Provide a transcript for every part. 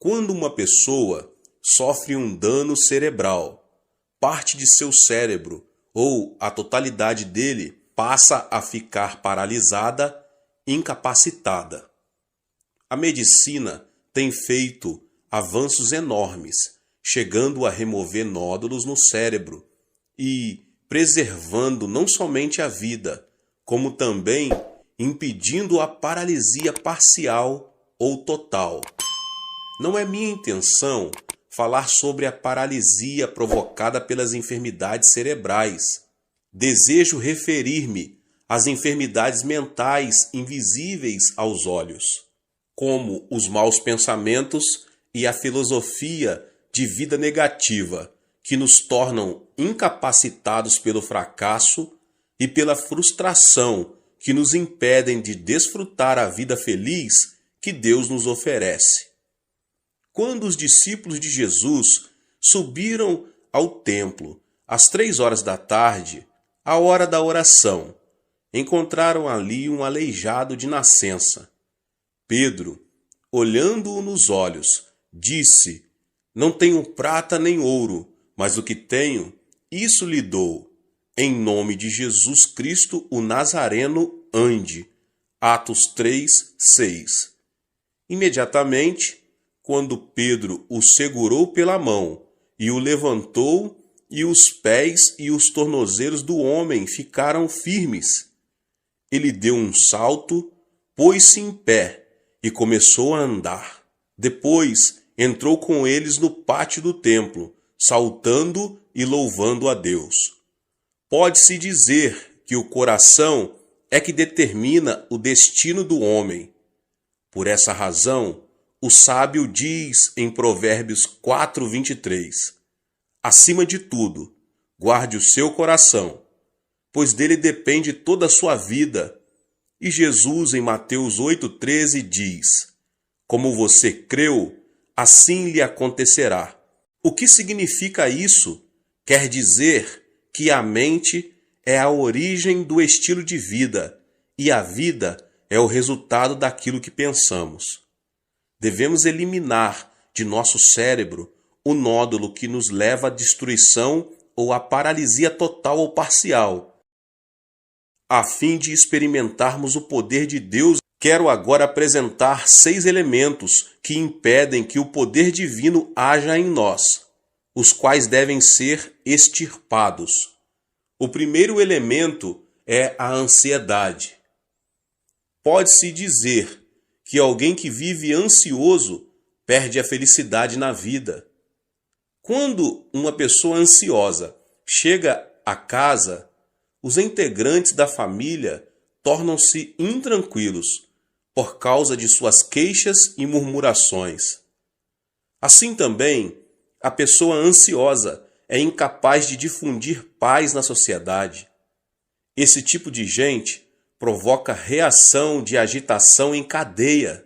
Quando uma pessoa sofre um dano cerebral, parte de seu cérebro ou a totalidade dele passa a ficar paralisada, incapacitada. A medicina tem feito avanços enormes, chegando a remover nódulos no cérebro e preservando não somente a vida, como também impedindo a paralisia parcial ou total. Não é minha intenção falar sobre a paralisia provocada pelas enfermidades cerebrais. Desejo referir-me às enfermidades mentais invisíveis aos olhos, como os maus pensamentos e a filosofia de vida negativa, que nos tornam incapacitados pelo fracasso e pela frustração, que nos impedem de desfrutar a vida feliz que Deus nos oferece. Quando os discípulos de Jesus subiram ao templo às 3 horas da tarde, a hora da oração, encontraram ali um aleijado de nascença. Pedro, olhando-o nos olhos, disse: "Não tenho prata nem ouro, mas o que tenho, isso lhe dou. Em nome de Jesus Cristo, o Nazareno, ande." Atos 3:6. Imediatamente, quando Pedro o segurou pela mão e o levantou, e os pés e os tornozelos do homem ficaram firmes. Ele deu um salto, pôs-se em pé e começou a andar. Depois entrou com eles no pátio do templo, saltando e louvando a Deus. Pode-se dizer que o coração é que determina o destino do homem. Por essa razão, o sábio diz em Provérbios 4:23, acima de tudo, guarde o seu coração, pois dele depende toda a sua vida. E Jesus, em Mateus 8:13, diz, como você creu, assim lhe acontecerá. O que significa isso? Quer dizer que a mente é a origem do estilo de vida e a vida é o resultado daquilo que pensamos. Devemos eliminar de nosso cérebro o nódulo que nos leva à destruição ou à paralisia total ou parcial. A fim de experimentarmos o poder de Deus, quero agora apresentar 6 elementos que impedem que o poder divino haja em nós, os quais devem ser extirpados. O primeiro elemento é a ansiedade. Pode-se dizer que alguém que vive ansioso perde a felicidade na vida. Quando uma pessoa ansiosa chega a casa, os integrantes da família tornam-se intranquilos por causa de suas queixas e murmurações. Assim também, a pessoa ansiosa é incapaz de difundir paz na sociedade. Esse tipo de gente provoca reação de agitação em cadeia.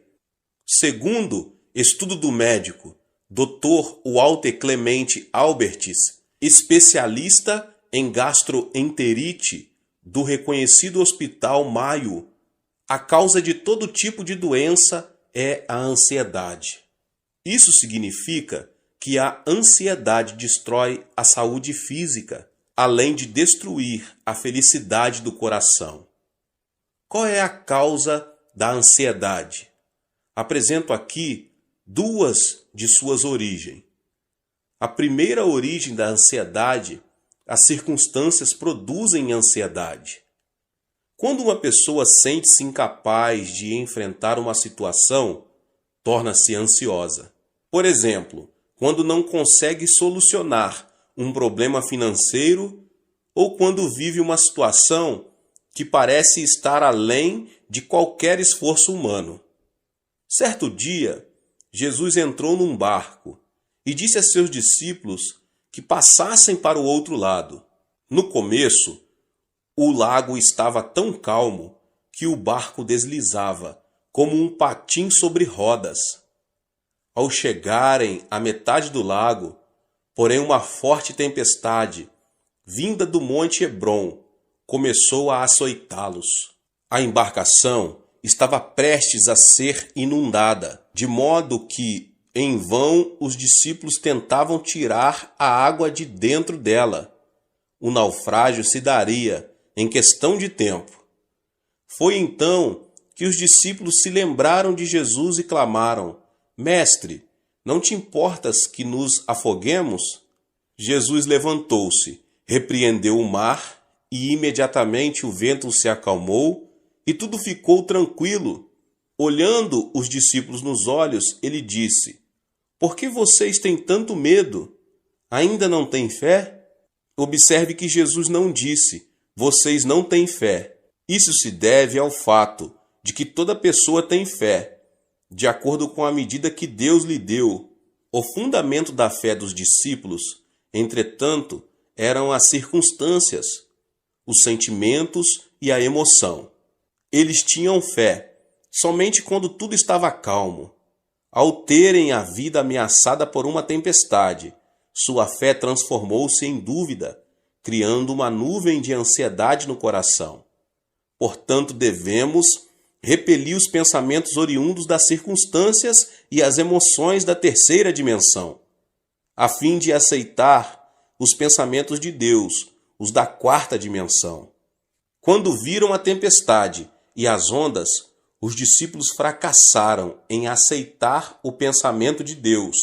Segundo estudo do médico Dr. Walter Clemente Albertis, especialista em gastroenterite do reconhecido Hospital Mayo, a causa de todo tipo de doença é a ansiedade. Isso significa que a ansiedade destrói a saúde física, além de destruir a felicidade do coração. Qual é a causa da ansiedade? Apresento aqui 2 de suas origens. A primeira origem da ansiedade, as circunstâncias produzem ansiedade. Quando uma pessoa sente-se incapaz de enfrentar uma situação, torna-se ansiosa. Por exemplo, quando não consegue solucionar um problema financeiro ou quando vive uma situação que parece estar além de qualquer esforço humano. Certo dia, Jesus entrou num barco e disse a seus discípulos que passassem para o outro lado. No começo, o lago estava tão calmo que o barco deslizava, como um patim sobre rodas. Ao chegarem à metade do lago, porém uma forte tempestade, vinda do Monte Hebron, começou a açoitá-los. A embarcação estava prestes a ser inundada, de modo que Em vão os discípulos tentavam tirar a água de dentro dela. O naufrágio se daria em questão de tempo. Foi então que os discípulos se lembraram de Jesus e clamaram: Mestre, não te importas que nos afoguemos? Jesus levantou-se, repreendeu o mar e imediatamente o vento se acalmou e tudo ficou tranquilo. Olhando os discípulos nos olhos, ele disse: Por que vocês têm tanto medo? Ainda não têm fé? Observe que Jesus não disse: Vocês não têm fé. Isso se deve ao fato de que toda pessoa tem fé, de acordo com a medida que Deus lhe deu. O fundamento da fé dos discípulos, entretanto, eram as circunstâncias, os sentimentos e a emoção. Eles tinham fé somente quando tudo estava calmo. Ao terem a vida ameaçada por uma tempestade, sua fé transformou-se em dúvida, criando uma nuvem de ansiedade no coração. Portanto, devemos repelir os pensamentos oriundos das circunstâncias e as emoções da terceira dimensão, a fim de aceitar os pensamentos de Deus, os da quarta dimensão. Quando viram a tempestade e as ondas, os discípulos fracassaram em aceitar o pensamento de Deus,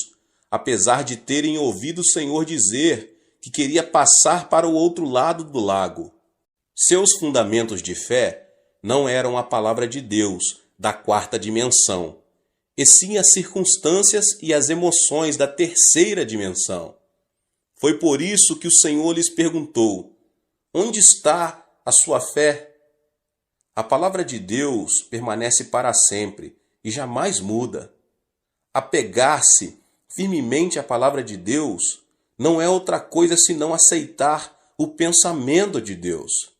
apesar de terem ouvido o Senhor dizer que queria passar para o outro lado do lago. Seus fundamentos de fé não eram a palavra de Deus da quarta dimensão, e sim as circunstâncias e as emoções da terceira dimensão. Foi por isso que o Senhor lhes perguntou: Onde está a sua fé? A palavra de Deus permanece para sempre e jamais muda. Apegar-se firmemente à palavra de Deus não é outra coisa senão aceitar o pensamento de Deus.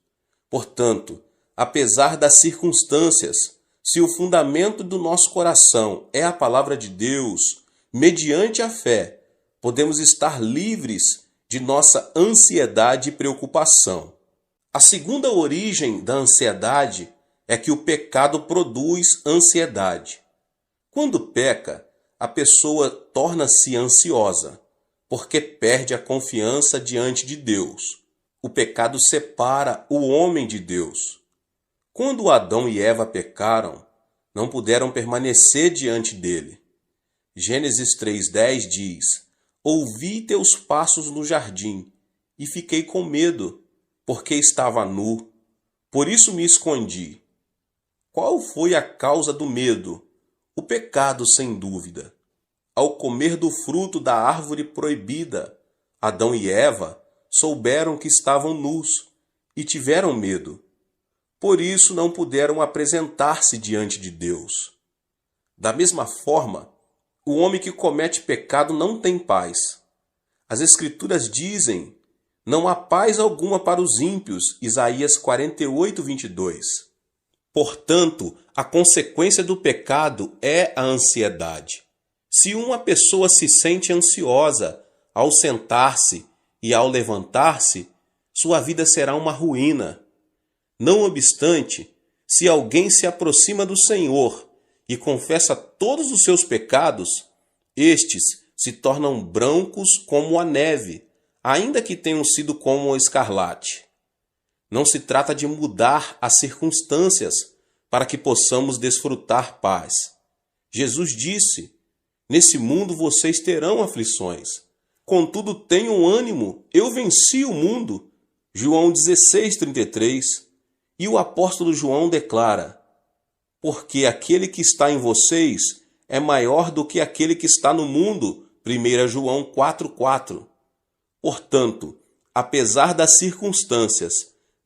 Portanto, apesar das circunstâncias, se o fundamento do nosso coração é a palavra de Deus, mediante a fé, podemos estar livres de nossa ansiedade e preocupação. A segunda origem da ansiedade é que o pecado produz ansiedade. Quando peca, a pessoa torna-se ansiosa, porque perde a confiança diante de Deus. O pecado separa o homem de Deus. Quando Adão e Eva pecaram, não puderam permanecer diante dele. Gênesis 3:10 diz: Ouvi teus passos no jardim, e fiquei com medo, porque estava nu. Por isso me escondi. Qual foi a causa do medo? O pecado, sem dúvida. Ao comer do fruto da árvore proibida, Adão e Eva souberam que estavam nus e tiveram medo. Por isso não puderam apresentar-se diante de Deus. Da mesma forma, o homem que comete pecado não tem paz. As Escrituras dizem: Não há paz alguma para os ímpios. Isaías 48:22. Portanto, a consequência do pecado é a ansiedade. Se uma pessoa se sente ansiosa ao sentar-se e ao levantar-se, sua vida será uma ruína. Não obstante, se alguém se aproxima do Senhor e confessa todos os seus pecados, estes se tornam brancos como a neve, ainda que tenham sido como o escarlate. Não se trata de mudar as circunstâncias para que possamos desfrutar paz. Jesus disse: Nesse mundo vocês terão aflições. Contudo, tenham ânimo, eu venci o mundo. João 16:33. E o apóstolo João declara: Porque aquele que está em vocês é maior do que aquele que está no mundo. 1 João 4:4. Portanto, apesar das circunstâncias,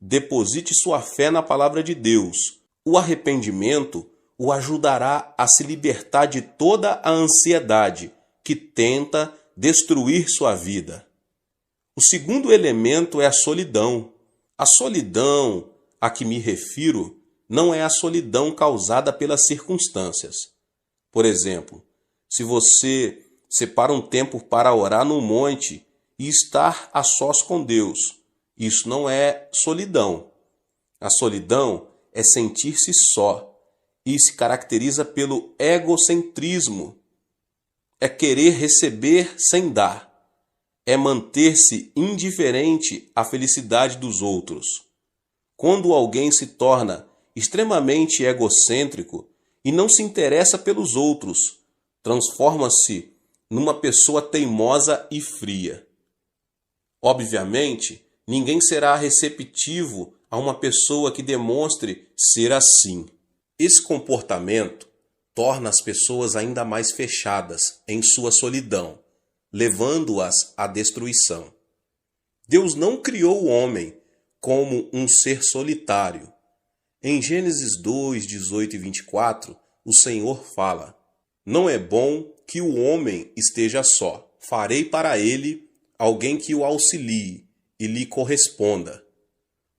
deposite sua fé na palavra de Deus. O arrependimento o ajudará a se libertar de toda a ansiedade que tenta destruir sua vida. O segundo elemento é a solidão. A solidão a que me refiro não é a solidão causada pelas circunstâncias. Por exemplo, se você separa um tempo para orar no monte e estar a sós com Deus, isso não é solidão. A solidão é sentir-se só e se caracteriza pelo egocentrismo. é querer receber sem dar, é manter-se indiferente à felicidade dos outros. Quando alguém se torna extremamente egocêntrico e não se interessa pelos outros, transforma-se numa pessoa teimosa e fria. Obviamente, ninguém será receptivo a uma pessoa que demonstre ser assim. Esse comportamento torna as pessoas ainda mais fechadas em sua solidão, levando-as à destruição. Deus não criou o homem como um ser solitário. Em Gênesis 2, 18 e 24, o Senhor fala: "Não é bom que o homem esteja só. Farei para ele alguém que o auxilie e lhe corresponda.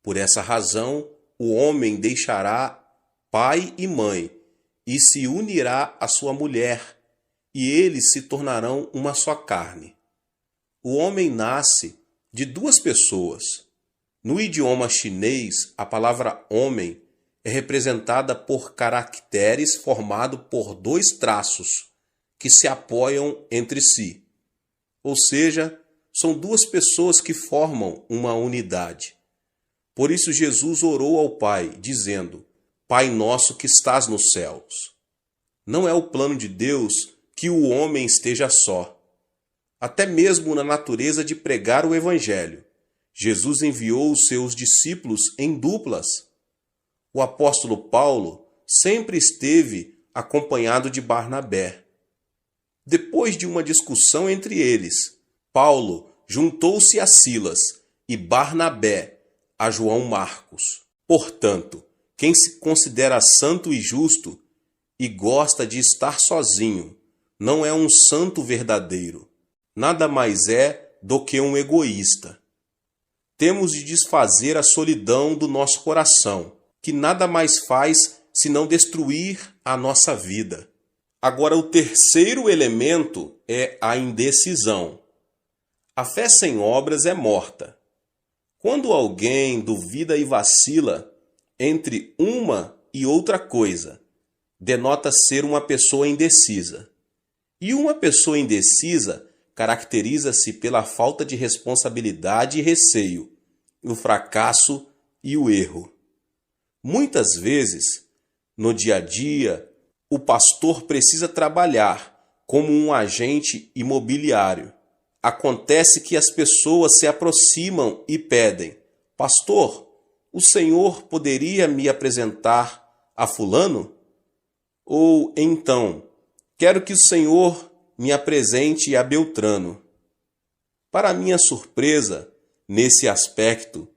Por essa razão, o homem deixará pai e mãe e se unirá à sua mulher, e eles se tornarão uma só carne." O homem nasce de duas pessoas. No idioma chinês, a palavra homem é representada por caracteres formados por dois traços que se apoiam entre si. Ou seja, são duas pessoas que formam uma unidade. Por isso Jesus orou ao Pai, dizendo: "Pai nosso que estás nos céus." Não é o plano de Deus que o homem esteja só. Até mesmo na natureza de pregar o Evangelho, Jesus enviou os seus discípulos em duplas. O apóstolo Paulo sempre esteve acompanhado de Barnabé. Depois de uma discussão entre eles, Paulo juntou-se a Silas e Barnabé a João Marcos. Portanto, quem se considera santo e justo e gosta de estar sozinho não é um santo verdadeiro. Nada mais é do que um egoísta. Temos de desfazer a solidão do nosso coração, que nada mais faz senão destruir a nossa vida. Agora, o terceiro elemento é a indecisão. A fé sem obras é morta. Quando alguém duvida e vacila entre uma e outra coisa, denota ser uma pessoa indecisa. E uma pessoa indecisa caracteriza-se pela falta de responsabilidade e receio, o fracasso e o erro. Muitas vezes, no dia a dia, o pastor precisa trabalhar como um agente imobiliário. Acontece que as pessoas se aproximam e pedem: "Pastor, o senhor poderia me apresentar a fulano?" Ou então: "Quero que o senhor me apresente a Beltrano." Para minha surpresa, nesse aspecto,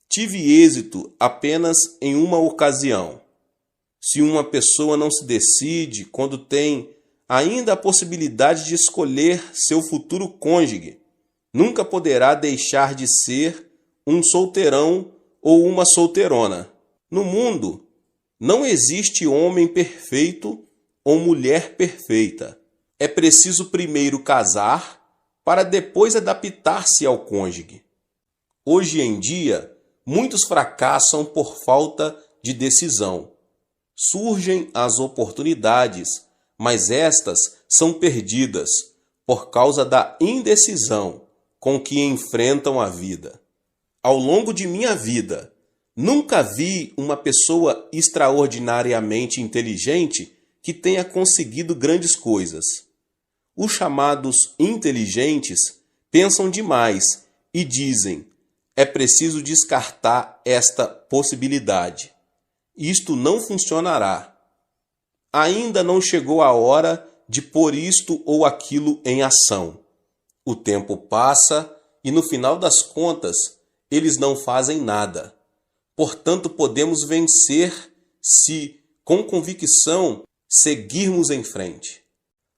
tive êxito apenas em uma ocasião. Se uma pessoa não se decide quando tem ainda a possibilidade de escolher seu futuro cônjuge, nunca poderá deixar de ser um solteirão ou uma solteirona. No mundo, não existe homem perfeito ou mulher perfeita. É preciso primeiro casar para depois adaptar-se ao cônjuge. Hoje em dia, muitos fracassam por falta de decisão. Surgem as oportunidades, mas estas são perdidas por causa da indecisão com que enfrentam a vida. Ao longo de minha vida, nunca vi uma pessoa extraordinariamente inteligente que tenha conseguido grandes coisas. Os chamados inteligentes pensam demais e dizem: "É preciso descartar esta possibilidade. Isto não funcionará. Ainda não chegou a hora de pôr isto ou aquilo em ação." O tempo passa e, no final das contas, eles não fazem nada. Portanto, podemos vencer se, com convicção, seguirmos em frente.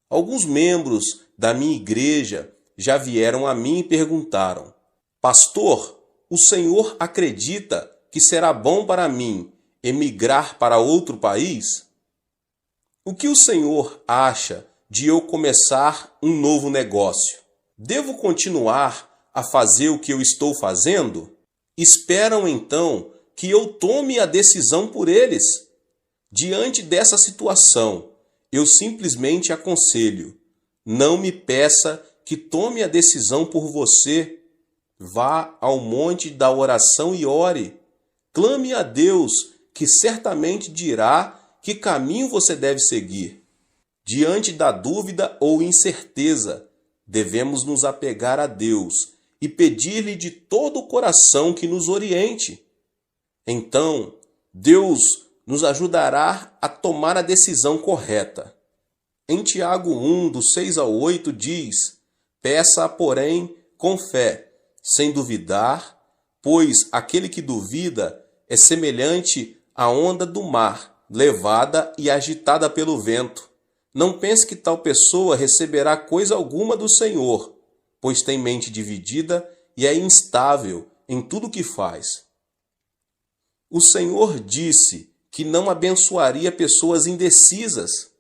Alguns membros da minha igreja já vieram a mim e perguntaram: "Pastor, o senhor acredita que será bom para mim emigrar para outro país? O que o senhor acha de eu começar um novo negócio? Devo continuar a fazer o que eu estou fazendo?" Esperam então que eu tome a decisão por eles. Diante dessa situação, eu simplesmente aconselho: Não me peça que tome a decisão por você. Vá ao monte da oração e ore. Clame a Deus, que certamente dirá que caminho você deve seguir. Diante da dúvida ou incerteza, devemos nos apegar a Deus e pedir-lhe de todo o coração que nos oriente. Então, Deus nos ajudará a tomar a decisão correta. Em Tiago 1, do 6 ao 8, diz: peça, porém, com fé, sem duvidar, pois aquele que duvida é semelhante à onda do mar, levada e agitada pelo vento. Não pense que tal pessoa receberá coisa alguma do Senhor, pois tem mente dividida e é instável em tudo o que faz. O Senhor disse que não abençoaria pessoas indecisas.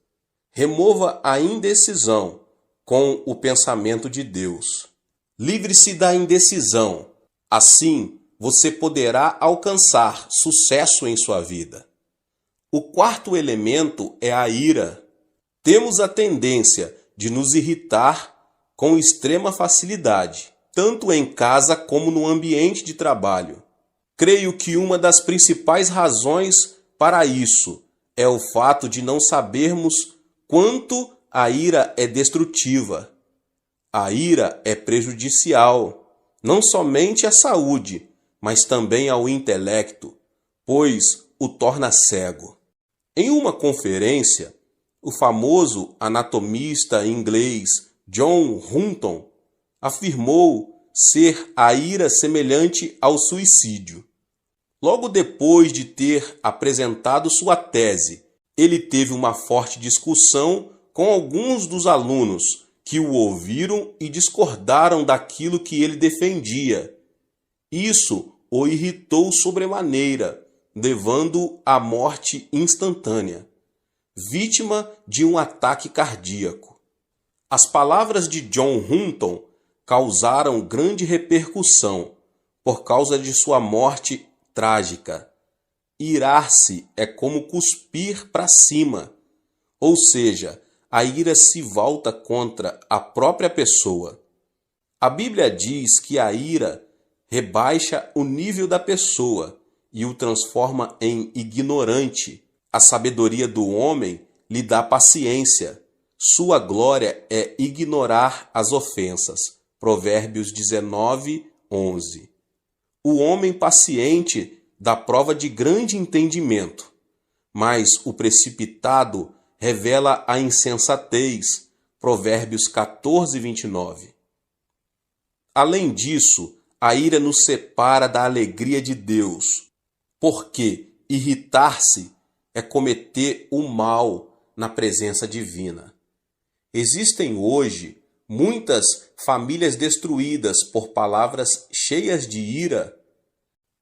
Remova a indecisão com o pensamento de Deus. Livre-se da indecisão. Assim, você poderá alcançar sucesso em sua vida. O quarto elemento é a ira. Temos a tendência de nos irritar com extrema facilidade, tanto em casa como no ambiente de trabalho. Creio que uma das principais razões para isso é o fato de não sabermos quanto a ira é destrutiva. A ira é prejudicial, não somente à saúde, mas também ao intelecto, pois o torna cego. Em uma conferência, o famoso anatomista inglês John Hutton afirmou ser a ira semelhante ao suicídio. Logo depois de ter apresentado sua tese, ele teve uma forte discussão com alguns dos alunos que o ouviram e discordaram daquilo que ele defendia. Isso o irritou sobremaneira, levando-o à morte instantânea, vítima de um ataque cardíaco. As palavras de John Hutton causaram grande repercussão por causa de sua morte trágica. Irar-se é como cuspir para cima, ou seja, a ira se volta contra a própria pessoa. A Bíblia diz que a ira rebaixa o nível da pessoa e o transforma em ignorante. A sabedoria do homem lhe dá paciência. Sua glória é ignorar as ofensas. Provérbios 19, 11. O homem paciente dá prova de grande entendimento, mas o precipitado revela a insensatez. Provérbios 14, 29. Além disso, a ira nos separa da alegria de Deus, porque irritar-se é cometer o mal na presença divina. Existem hoje muitas famílias destruídas por palavras cheias de ira.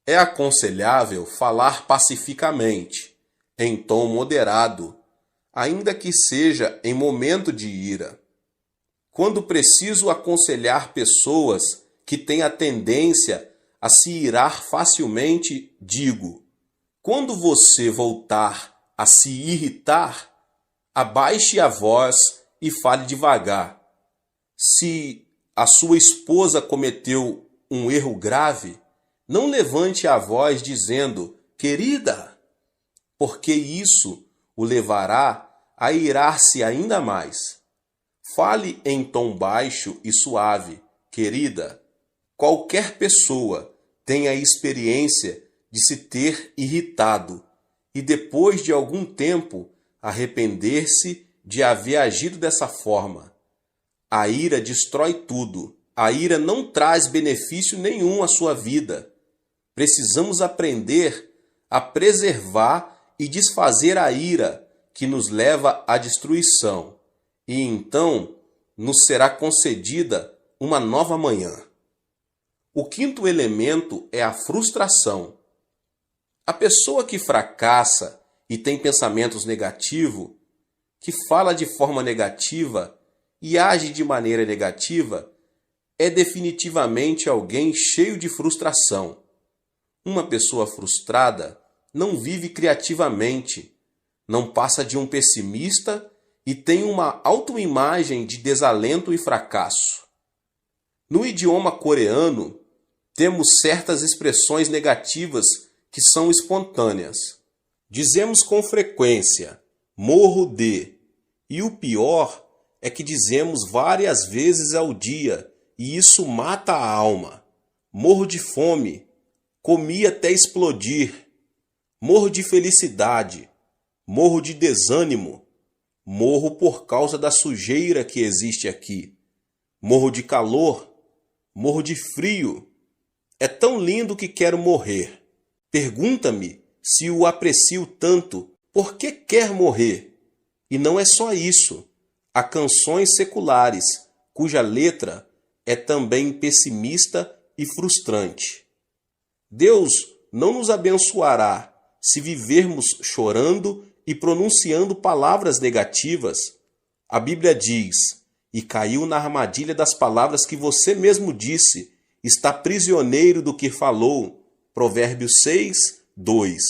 É aconselhável falar pacificamente, em tom moderado, ainda que seja em momento de ira. Quando preciso aconselhar pessoas que têm a tendência a se irar facilmente, digo: quando você voltar a se irritar, abaixe a voz e fale devagar. Se a sua esposa cometeu um erro grave, não levante a voz dizendo: querida, porque isso o levará a irar-se ainda mais. Fale em tom baixo e suave: querida. Qualquer pessoa tem a experiência de se ter irritado e depois de algum tempo arrepender-se de haver agido dessa forma. A ira destrói tudo. A ira não traz benefício nenhum à sua vida. Precisamos aprender a preservar e desfazer a ira que nos leva à destruição, e então nos será concedida uma nova manhã. O quinto elemento é a frustração. A pessoa que fracassa e tem pensamentos negativos, que fala de forma negativa e age de maneira negativa, é definitivamente alguém cheio de frustração. Uma pessoa frustrada não vive criativamente, não passa de um pessimista e tem uma autoimagem de desalento e fracasso. No idioma coreano, temos certas expressões negativas que são espontâneas. Dizemos com frequência, morro de, e o pior é que dizemos várias vezes ao dia, e isso mata a alma. Morro de fome, comi até explodir. Morro de felicidade, morro de desânimo, morro por causa da sujeira que existe aqui. Morro de calor, morro de frio. É tão lindo que quero morrer. Pergunta-me se o aprecio tanto, por que quer morrer? E não é só isso. Há canções seculares, cuja letra é também pessimista e frustrante. Deus não nos abençoará se vivermos chorando e pronunciando palavras negativas. A Bíblia diz, e caiu na armadilha das palavras que você mesmo disse, está prisioneiro do que falou. Provérbios 6, 2.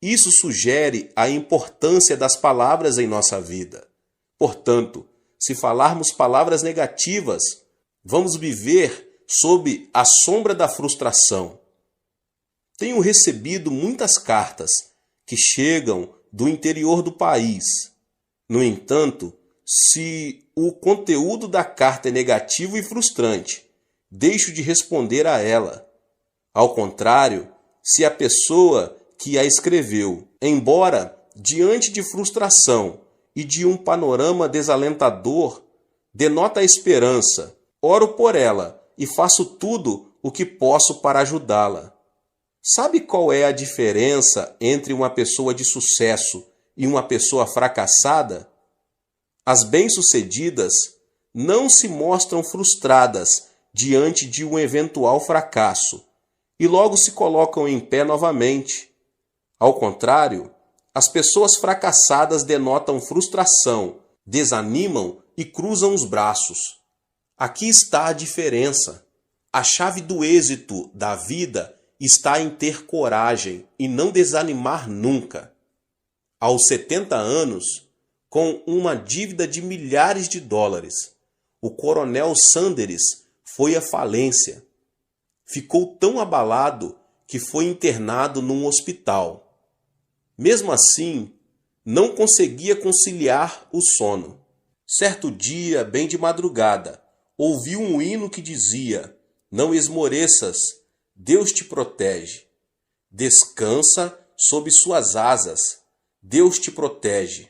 Isso sugere a importância das palavras em nossa vida. Portanto, se falarmos palavras negativas, vamos viver sob a sombra da frustração. Tenho recebido muitas cartas que chegam do interior do país. No entanto, se o conteúdo da carta é negativo e frustrante, deixo de responder a ela. Ao contrário, se a pessoa que a escreveu, embora diante de frustração e de um panorama desalentador, denota a esperança, oro por ela e faço tudo o que posso para ajudá-la. Sabe qual é a diferença entre uma pessoa de sucesso e uma pessoa fracassada? As bem-sucedidas não se mostram frustradas diante de um eventual fracasso e logo se colocam em pé novamente. Ao contrário, as pessoas fracassadas denotam frustração, desanimam e cruzam os braços. Aqui está a diferença. A chave do êxito da vida está em ter coragem e não desanimar nunca. Aos 70 anos, com uma dívida de milhares de dólares, o coronel Sanders foi à falência. Ficou tão abalado que foi internado num hospital. Mesmo assim, não conseguia conciliar o sono. Certo dia, bem de madrugada, ouviu um hino que dizia: "Não esmoreças, Deus te protege. Descansa sob suas asas, Deus te protege."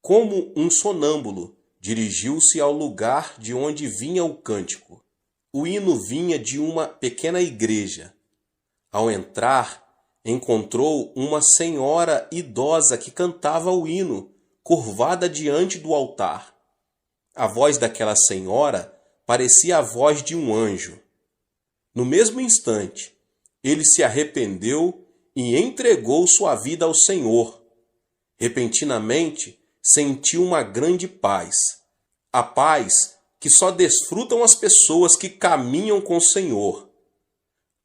Como um sonâmbulo, dirigiu-se ao lugar de onde vinha o cântico. O hino vinha de uma pequena igreja. Ao entrar, encontrou uma senhora idosa que cantava o hino, curvada diante do altar. A voz daquela senhora parecia a voz de um anjo. No mesmo instante, ele se arrependeu e entregou sua vida ao Senhor. Repentinamente, sentiu uma grande paz. A paz que só desfrutam as pessoas que caminham com o Senhor.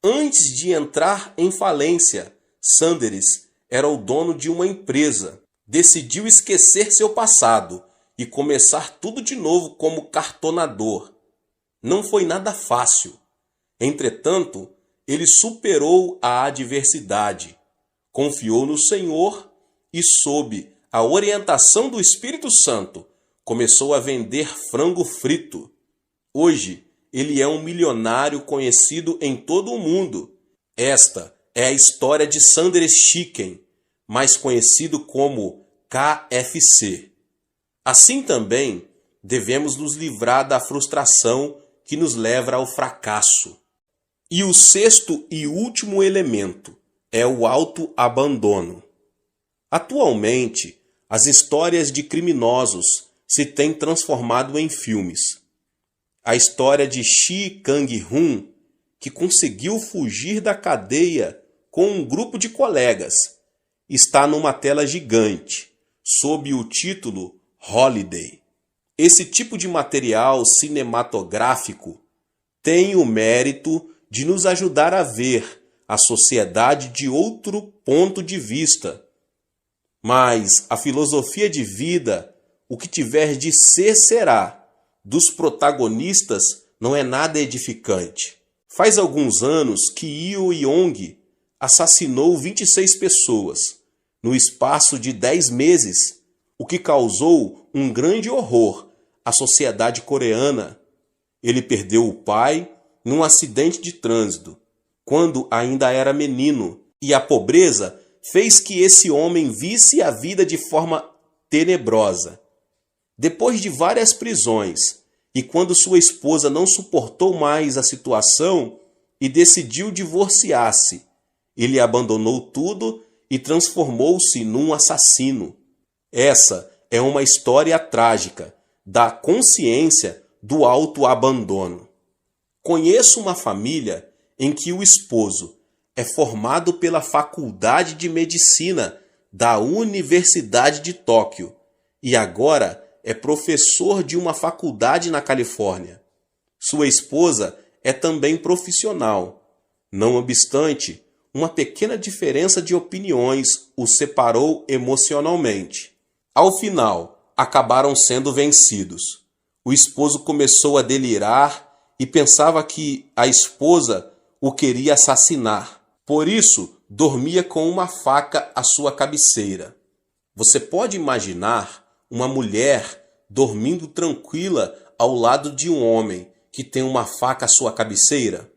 Antes de entrar em falência, Sanders era o dono de uma empresa. Decidiu esquecer seu passado e começar tudo de novo como cartonador. Não foi nada fácil. Entretanto, ele superou a adversidade, confiou no Senhor e, sob a orientação do Espírito Santo, começou a vender frango frito. Hoje, ele é um milionário conhecido em todo o mundo. Esta é a história de Sanders Chicken, mais conhecido como KFC. Assim também, devemos nos livrar da frustração que nos leva ao fracasso. E o sexto e último elemento é o autoabandono. Atualmente, as histórias de criminosos se têm transformado em filmes. A história de Shi Kang-hun, que conseguiu fugir da cadeia com um grupo de colegas, está numa tela gigante, sob o título Holiday. Esse tipo de material cinematográfico tem o mérito de nos ajudar a ver a sociedade de outro ponto de vista. Mas a filosofia de vida, O que tiver de ser, será. Dos protagonistas não é nada edificante. Faz alguns anos que Yu Yong assassinou 26 pessoas no espaço de 10 meses, o que causou um grande horror à sociedade coreana. Ele perdeu o pai num acidente de trânsito, quando ainda era menino, e a pobreza fez que esse homem visse a vida de forma tenebrosa. Depois de várias prisões, e quando sua esposa não suportou mais a situação e decidiu divorciar-se, ele abandonou tudo e transformou-se num assassino. Essa é uma história trágica da consciência do autoabandono. Conheço uma família em que o esposo é formado pela Faculdade de Medicina da Universidade de Tóquio e agora é professor de uma faculdade na Califórnia. Sua esposa é também profissional. Não obstante, uma pequena diferença de opiniões os separou emocionalmente. Ao final, acabaram sendo vencidos. O esposo começou a delirar e pensava que a esposa o queria assassinar. Por isso, dormia com uma faca à sua cabeceira. Você pode imaginar uma mulher dormindo tranquila ao lado de um homem que tem uma faca à sua cabeceira?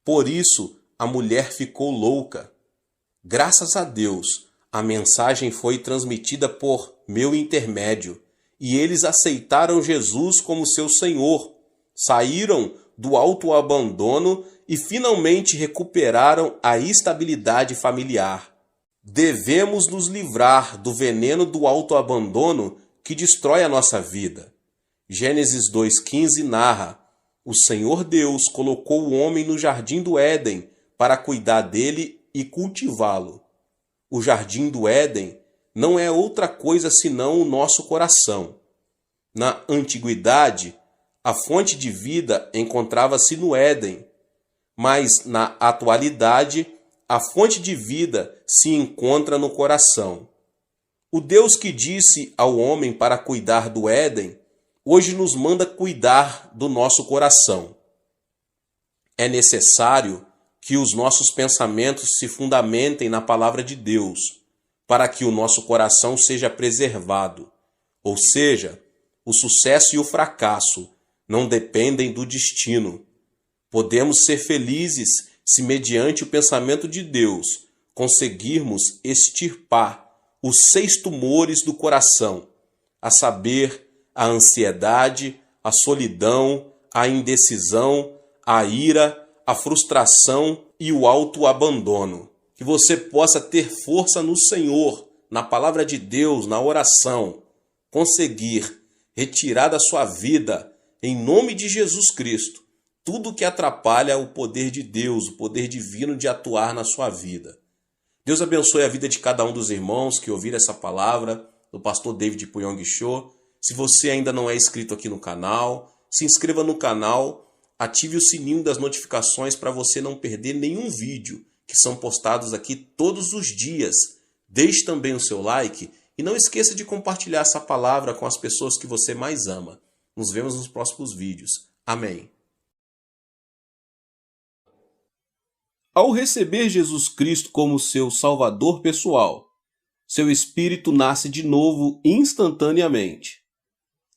Por isso, a mulher ficou louca. Graças a Deus, a mensagem foi transmitida por meu intermédio e eles aceitaram Jesus como seu Senhor, saíram do autoabandono e finalmente recuperaram a estabilidade familiar. Devemos nos livrar do veneno do autoabandono que destrói a nossa vida. Gênesis 2,15 narra: o Senhor Deus colocou o homem no jardim do Éden para cuidar dele e cultivá-lo. O jardim do Éden não é outra coisa senão o nosso coração. Na antiguidade, a fonte de vida encontrava-se no Éden, mas na atualidade, a fonte de vida se encontra no coração. O Deus que disse ao homem para cuidar do Éden, hoje nos manda cuidar do nosso coração. É necessário que os nossos pensamentos se fundamentem na palavra de Deus, para que o nosso coração seja preservado. Ou seja, o sucesso e o fracasso não dependem do destino. Podemos ser felizes se, mediante o pensamento de Deus, conseguirmos extirpar os 6 tumores do coração, a saber, a ansiedade, a solidão, a indecisão, a ira, a frustração e o autoabandono. Que você possa ter força no Senhor, na palavra de Deus, na oração, conseguir retirar da sua vida, em nome de Jesus Cristo, tudo que atrapalha o poder de Deus, o poder divino de atuar na sua vida. Deus abençoe a vida de cada um dos irmãos que ouviram essa palavra do pastor David Puyong Cho. Se você ainda não é inscrito aqui no canal, se inscreva no canal, ative o sininho das notificações para você não perder nenhum vídeo que são postados aqui todos os dias. Deixe também o seu like e não esqueça de compartilhar essa palavra com as pessoas que você mais ama. Nos vemos nos próximos vídeos. Amém. Ao receber Jesus Cristo como seu Salvador pessoal, seu espírito nasce de novo instantaneamente.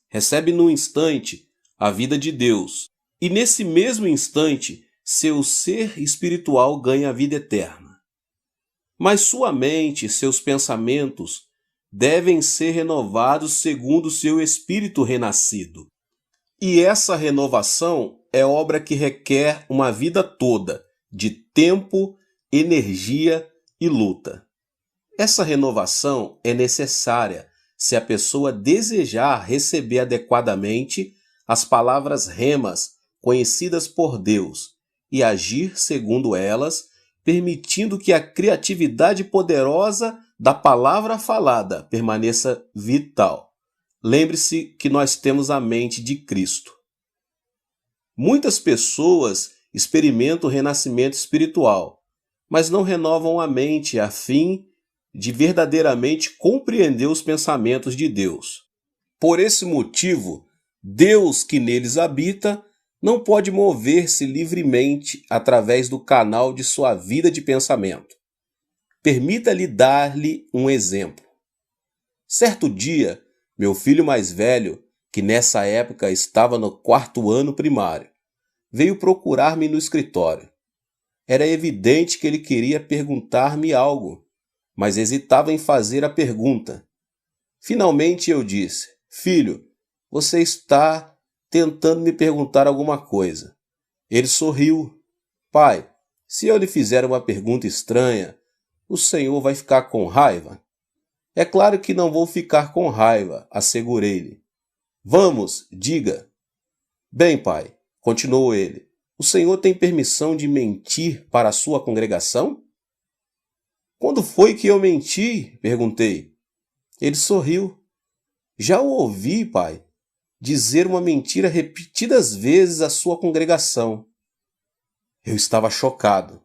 Recebe no instante a vida de Deus, e nesse mesmo instante seu ser espiritual ganha a vida eterna. Mas sua mente e seus pensamentos devem ser renovados segundo seu espírito renascido. E essa renovação é obra que requer uma vida toda de tempo, energia e luta. Essa renovação é necessária se a pessoa desejar receber adequadamente as palavras remas conhecidas por Deus e agir segundo elas, permitindo que a criatividade poderosa da palavra falada permaneça vital. Lembre-se que nós temos a mente de Cristo. Muitas pessoas experimentam o renascimento espiritual, mas não renovam a mente a fim de verdadeiramente compreender os pensamentos de Deus. Por esse motivo, Deus que neles habita não pode mover-se livremente através do canal de sua vida de pensamento. Permita-lhe dar-lhe um exemplo. Certo dia, meu filho mais velho, que nessa época estava no 4º ano primário, veio procurar-me no escritório. Era evidente que ele queria perguntar-me algo, mas hesitava em fazer a pergunta. Finalmente eu disse: Filho, você está tentando me perguntar alguma coisa. Ele sorriu. Pai, se eu lhe fizer uma pergunta estranha, o senhor vai ficar com raiva? É claro que não vou ficar com raiva, assegurei-lhe. Vamos, diga. Bem, pai, continuou ele, o senhor tem permissão de mentir para a sua congregação? Quando foi que eu menti? Perguntei. Ele sorriu. Já o ouvi, pai, dizer uma mentira repetidas vezes à sua congregação. Eu estava chocado.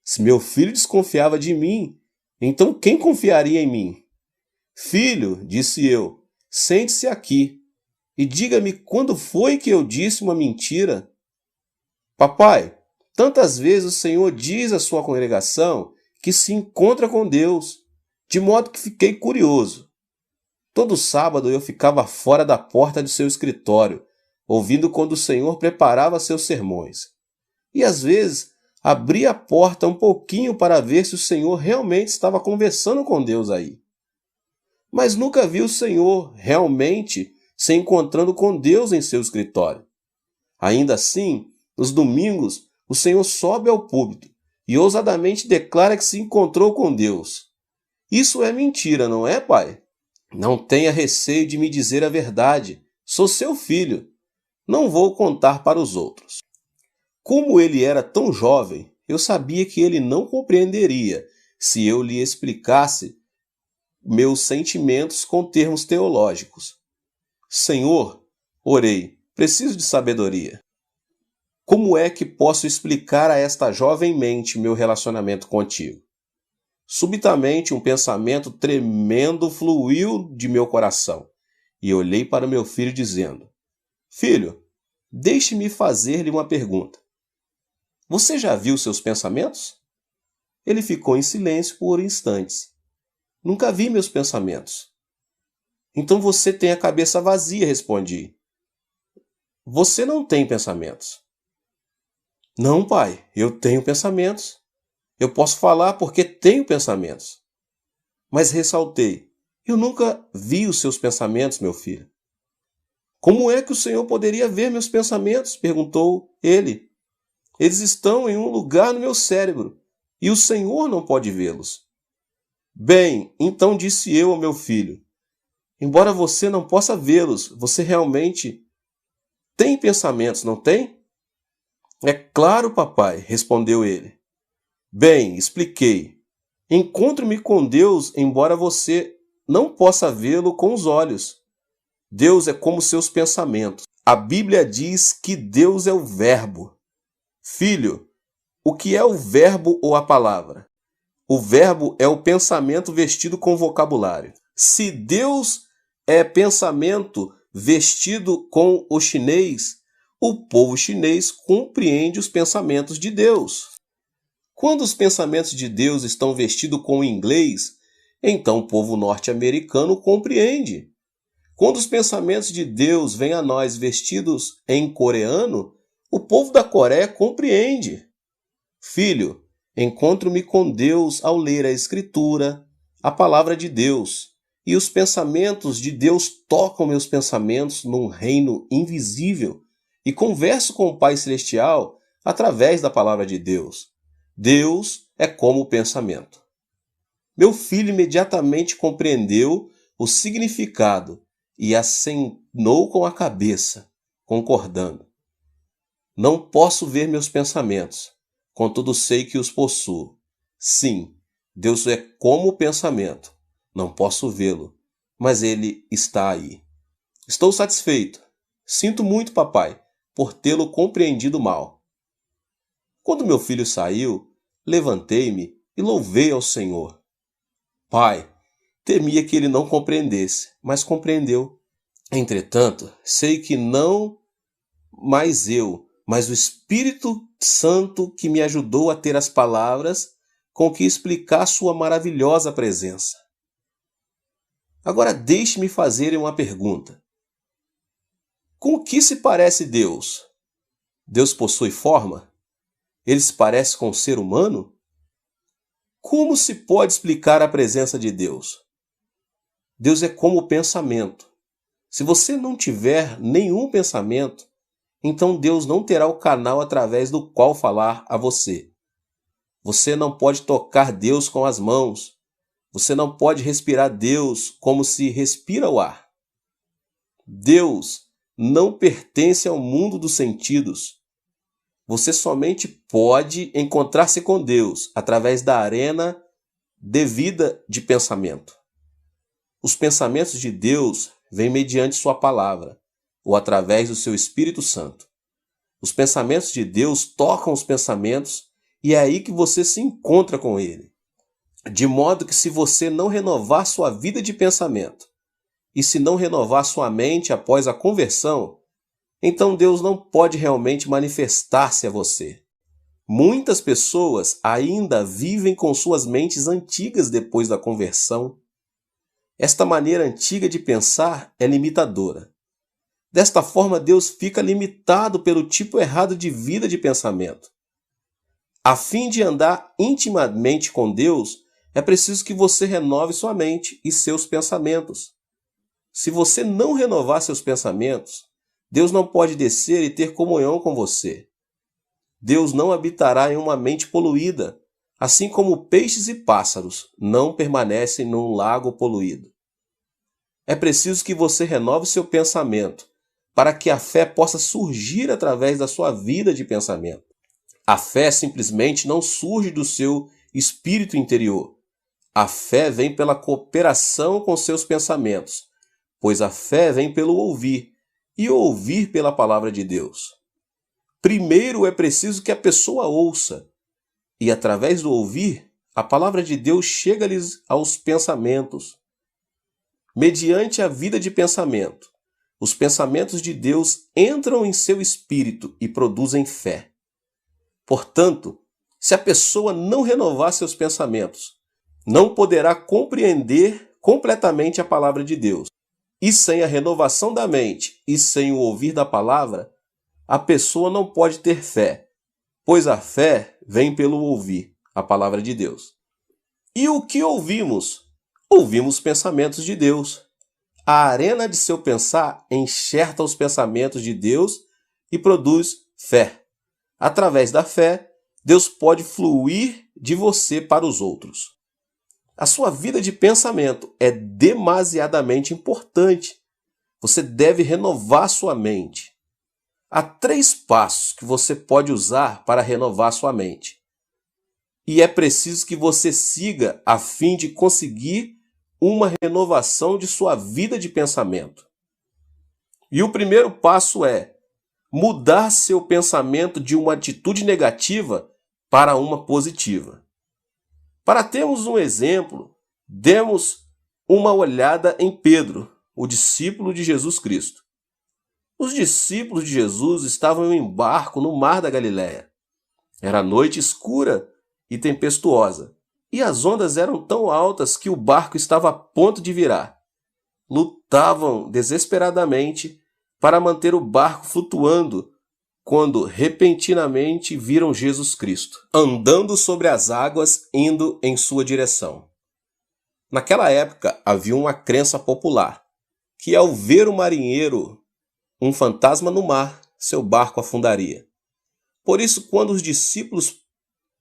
Se meu filho desconfiava de mim, então quem confiaria em mim? Filho, disse eu, sente-se aqui e diga-me quando foi que eu disse uma mentira. Papai, tantas vezes o Senhor diz à sua congregação que se encontra com Deus, de modo que fiquei curioso. Todo sábado eu ficava fora da porta do seu escritório, ouvindo quando o Senhor preparava seus sermões. E às vezes abria a porta um pouquinho para ver se o Senhor realmente estava conversando com Deus aí. Mas nunca vi o Senhor realmente se encontrando com Deus em seu escritório. Ainda assim, nos domingos, o Senhor sobe ao púlpito e ousadamente declara que se encontrou com Deus. Isso é mentira, não é, pai? Não tenha receio de me dizer a verdade. Sou seu filho. Não vou contar para os outros. Como ele era tão jovem, eu sabia que ele não compreenderia se eu lhe explicasse meus sentimentos com termos teológicos. Senhor, orei, preciso de sabedoria. Como é que posso explicar a esta jovem mente meu relacionamento contigo? Subitamente um pensamento tremendo fluiu de meu coração e olhei para meu filho dizendo: Filho, deixe-me fazer-lhe uma pergunta. Você já viu seus pensamentos? Ele ficou em silêncio por instantes. Nunca vi meus pensamentos. Então você tem a cabeça vazia, respondi. Você não tem pensamentos. Não, pai, eu tenho pensamentos. Eu posso falar porque tenho pensamentos. Mas ressaltei, eu nunca vi os seus pensamentos, meu filho. Como é que o Senhor poderia ver meus pensamentos? Perguntou ele. Eles estão em um lugar no meu cérebro e o Senhor não pode vê-los. Bem, então disse eu ao meu filho, embora você não possa vê-los, você realmente tem pensamentos, não tem? É claro, papai, respondeu ele. Bem, expliquei. Encontro-me com Deus, embora você não possa vê-lo com os olhos. Deus é como seus pensamentos. A Bíblia diz que Deus é o Verbo. Filho, o que é o verbo ou a palavra? O verbo é o pensamento vestido com vocabulário. Se Deus é pensamento vestido com o chinês, o povo chinês compreende os pensamentos de Deus. Quando os pensamentos de Deus estão vestidos com o inglês, então o povo norte-americano compreende. Quando os pensamentos de Deus vêm a nós vestidos em coreano, o povo da Coreia compreende. Filho, encontro-me com Deus ao ler a Escritura, a palavra de Deus, e os pensamentos de Deus tocam meus pensamentos num reino invisível e converso com o Pai Celestial através da palavra de Deus. Deus é como o pensamento. Meu filho imediatamente compreendeu o significado e acenou com a cabeça, concordando. Não posso ver meus pensamentos, contudo sei que os possuo. Sim, Deus é como o pensamento. Não posso vê-lo, mas ele está aí. Estou satisfeito. Sinto muito, papai, por tê-lo compreendido mal. Quando meu filho saiu, levantei-me e louvei ao Senhor. Pai, temia que ele não compreendesse, mas compreendeu. Entretanto, sei que não mais eu, mas o Espírito Santo que me ajudou a ter as palavras com que explicar sua maravilhosa presença. Agora deixe-me fazer uma pergunta. Com o que se parece Deus? Deus possui forma? Ele se parece com o ser humano? Como se pode explicar a presença de Deus? Deus é como o pensamento. Se você não tiver nenhum pensamento, então Deus não terá o canal através do qual falar a você. Você não pode tocar Deus com as mãos. Você não pode respirar Deus como se respira o ar. Deus não pertence ao mundo dos sentidos. Você somente pode encontrar-se com Deus através da arena devida de pensamento. Os pensamentos de Deus vêm mediante sua palavra, ou através do seu Espírito Santo. Os pensamentos de Deus tocam os pensamentos e é aí que você se encontra com Ele. De modo que se você não renovar sua vida de pensamento e se não renovar sua mente após a conversão, então Deus não pode realmente manifestar-se a você. Muitas pessoas ainda vivem com suas mentes antigas depois da conversão. Esta maneira antiga de pensar é limitadora. Desta forma, Deus fica limitado pelo tipo errado de vida de pensamento. A fim de andar intimamente com Deus, é preciso que você renove sua mente e seus pensamentos. Se você não renovar seus pensamentos, Deus não pode descer e ter comunhão com você. Deus não habitará em uma mente poluída, assim como peixes e pássaros não permanecem num lago poluído. É preciso que você renove seu pensamento, para que a fé possa surgir através da sua vida de pensamento. A fé simplesmente não surge do seu espírito interior. A fé vem pela cooperação com seus pensamentos, pois a fé vem pelo ouvir, e ouvir pela palavra de Deus. Primeiro é preciso que a pessoa ouça, e através do ouvir, a palavra de Deus chega-lhes aos pensamentos. Mediante a vida de pensamento, os pensamentos de Deus entram em seu espírito e produzem fé. Portanto, se a pessoa não renovar seus pensamentos, não poderá compreender completamente a palavra de Deus. E sem a renovação da mente e sem o ouvir da palavra, a pessoa não pode ter fé, pois a fé vem pelo ouvir a palavra de Deus. E o que ouvimos? Ouvimos os pensamentos de Deus. A arena de seu pensar enxerta os pensamentos de Deus e produz fé. Através da fé, Deus pode fluir de você para os outros. A sua vida de pensamento é demasiadamente importante. Você deve renovar sua mente. Há 3 passos que você pode usar para renovar sua mente. E é preciso que você siga a fim de conseguir uma renovação de sua vida de pensamento. E o primeiro passo é mudar seu pensamento de uma atitude negativa para uma positiva. Para termos um exemplo, demos uma olhada em Pedro, o discípulo de Jesus Cristo. Os discípulos de Jesus estavam em barco no mar da Galileia. Era noite escura e tempestuosa, e as ondas eram tão altas que o barco estava a ponto de virar. Lutavam desesperadamente para manter o barco flutuando, quando repentinamente viram Jesus Cristo, andando sobre as águas, indo em sua direção. Naquela época havia uma crença popular, que ao ver o marinheiro, um fantasma no mar, seu barco afundaria. Por isso, quando os discípulos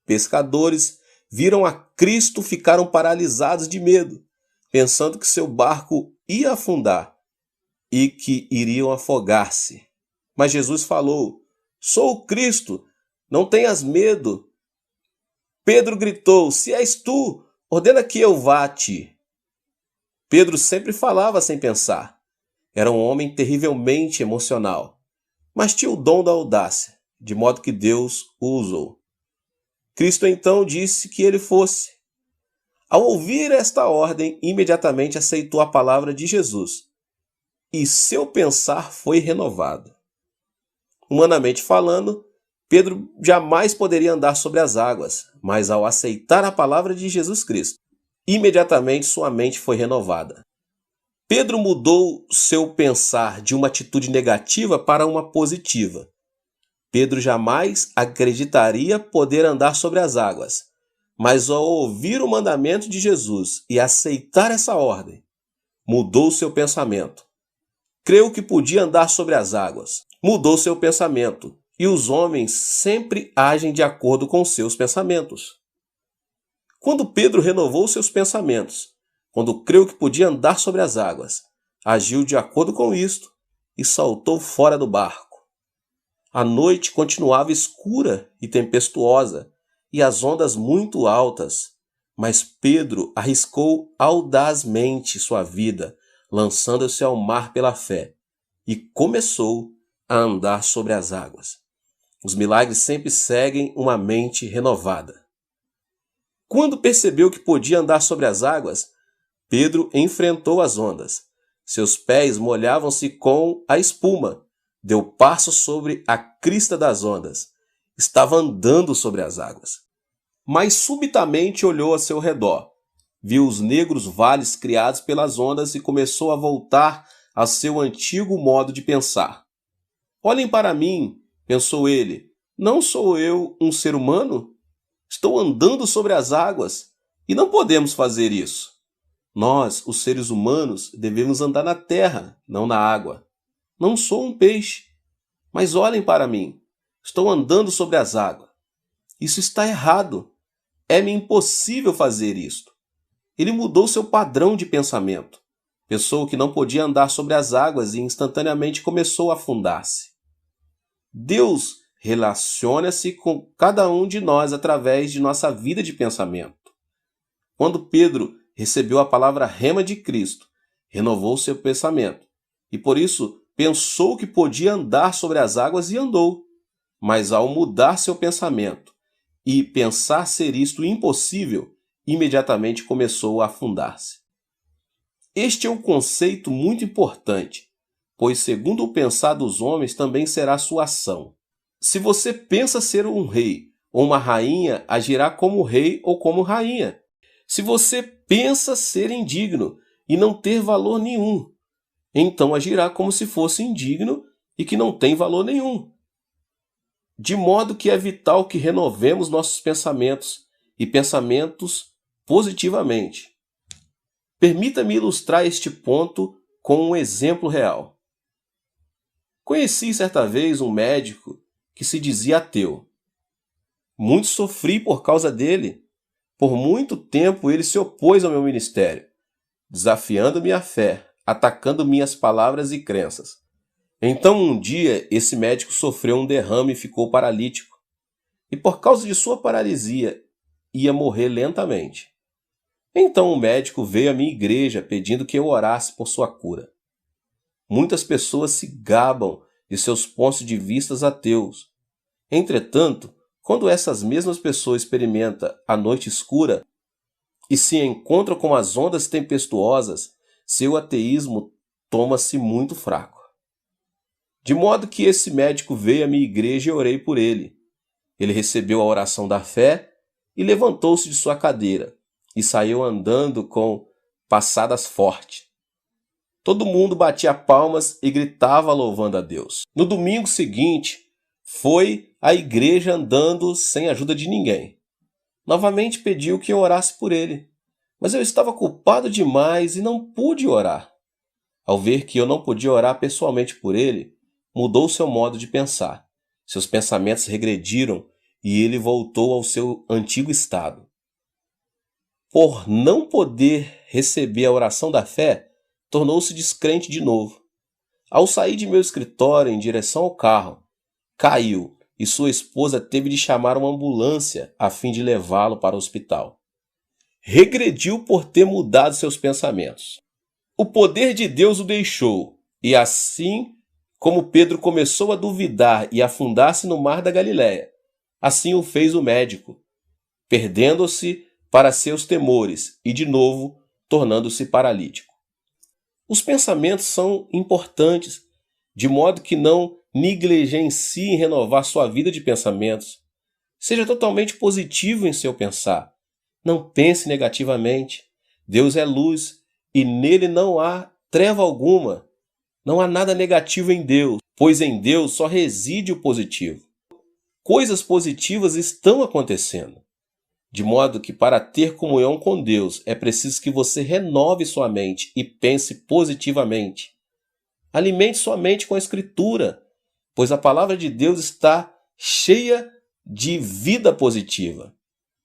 pescadores viram a Cristo, ficaram paralisados de medo, pensando que seu barco ia afundar e que iriam afogar-se. Mas Jesus falou: "Sou o Cristo, não tenhas medo." Pedro gritou: "Se és tu, ordena que eu vá a ti." Pedro sempre falava sem pensar. Era um homem terrivelmente emocional, mas tinha o dom da audácia, de modo que Deus o usou. Cristo então disse que ele fosse. Ao ouvir esta ordem, imediatamente aceitou a palavra de Jesus. e seu pensar foi renovado. Humanamente falando, Pedro jamais poderia andar sobre as águas, mas ao aceitar a palavra de Jesus Cristo, imediatamente sua mente foi renovada. Pedro mudou seu pensar de uma atitude negativa para uma positiva. Pedro jamais acreditaria poder andar sobre as águas, mas ao ouvir o mandamento de Jesus e aceitar essa ordem, mudou seu pensamento. Creu que podia andar sobre as águas, mudou seu pensamento, e os homens sempre agem de acordo com seus pensamentos. Quando Pedro renovou seus pensamentos, quando creu que podia andar sobre as águas, agiu de acordo com isto e saltou fora do barco. A noite continuava escura e tempestuosa e as ondas muito altas, mas Pedro arriscou audazmente sua vida, lançando-se ao mar pela fé, e começou a andar sobre as águas. Os milagres sempre seguem uma mente renovada. Quando percebeu que podia andar sobre as águas, Pedro enfrentou as ondas. Seus pés molhavam-se com a espuma. Deu passo sobre a crista das ondas. Estava andando sobre as águas. Mas subitamente olhou a seu redor. Viu os negros vales criados pelas ondas e começou a voltar a seu antigo modo de pensar. Olhem para mim, pensou ele. Não sou eu um ser humano? Estou andando sobre as águas e não podemos fazer isso. Nós, os seres humanos, devemos andar na terra, não na água. Não sou um peixe, mas olhem para mim. Estou andando sobre as águas. Isso está errado. É-me impossível fazer isto. Ele mudou seu padrão de pensamento. Pensou que não podia andar sobre as águas e instantaneamente começou a afundar-se. Deus relaciona-se com cada um de nós através de nossa vida de pensamento. Quando Pedro recebeu a palavra rema de Cristo, renovou seu pensamento e por isso pensou que podia andar sobre as águas e andou. Mas ao mudar seu pensamento e pensar ser isto impossível, imediatamente começou a afundar-se. Este é um conceito muito importante, pois segundo o pensar dos homens também será sua ação. Se você pensa ser um rei ou uma rainha, agirá como rei ou como rainha. Se você pensa ser indigno e não ter valor nenhum, então agirá como se fosse indigno e que não tem valor nenhum. De modo que é vital que renovemos nossos pensamentos e pensamentos positivamente. Permita-me ilustrar este ponto com um exemplo real. Conheci certa vez um médico que se dizia ateu. Muito sofri por causa dele. Por muito tempo ele se opôs ao meu ministério, desafiando minha fé, atacando minhas palavras e crenças. Então um dia esse médico sofreu um derrame e ficou paralítico. E por causa de sua paralisia, ia morrer lentamente. Então o médico veio à minha igreja pedindo que eu orasse por sua cura. Muitas pessoas se gabam de seus pontos de vista ateus. Entretanto, quando essas mesmas pessoas experimentam a noite escura e se encontram com as ondas tempestuosas, seu ateísmo torna-se muito fraco. De modo que esse médico veio à minha igreja e orei por ele. Ele recebeu a oração da fé e levantou-se de sua cadeira e saiu andando com passadas fortes. Todo mundo batia palmas e gritava louvando a Deus. No domingo seguinte, foi à igreja andando sem ajuda de ninguém. Novamente pediu que eu orasse por ele, mas eu estava culpado demais e não pude orar. Ao ver que eu não podia orar pessoalmente por ele, mudou seu modo de pensar. Seus pensamentos regrediram e ele voltou ao seu antigo estado. Por não poder receber a oração da fé, tornou-se descrente de novo. Ao sair de meu escritório em direção ao carro, caiu e sua esposa teve de chamar uma ambulância a fim de levá-lo para o hospital. Regrediu por ter mudado seus pensamentos. O poder de Deus o deixou, e assim como Pedro começou a duvidar e afundar-se no mar da Galileia, assim o fez o médico, perdendo-se para seus temores e de novo tornando-se paralítico. Os pensamentos são importantes, de modo que não negligencie em renovar sua vida de pensamentos. Seja totalmente positivo em seu pensar. Não pense negativamente. Deus é luz e nele não há treva alguma. Não há nada negativo em Deus, pois em Deus só reside o positivo. Coisas positivas estão acontecendo. De modo que para ter comunhão com Deus é preciso que você renove sua mente e pense positivamente. Alimente sua mente com a Escritura, pois a palavra de Deus está cheia de vida positiva.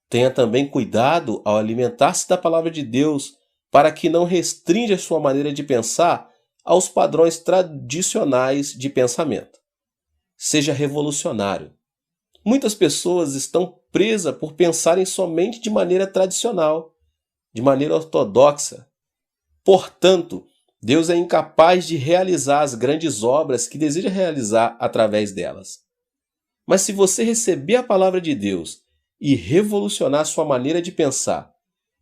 Tenha também cuidado ao alimentar-se da palavra de Deus para que não restrinja sua maneira de pensar aos padrões tradicionais de pensamento. Seja revolucionário. Muitas pessoas estão presas por pensarem somente de maneira tradicional, de maneira ortodoxa. Portanto, Deus é incapaz de realizar as grandes obras que deseja realizar através delas. Mas se você receber a palavra de Deus e revolucionar sua maneira de pensar,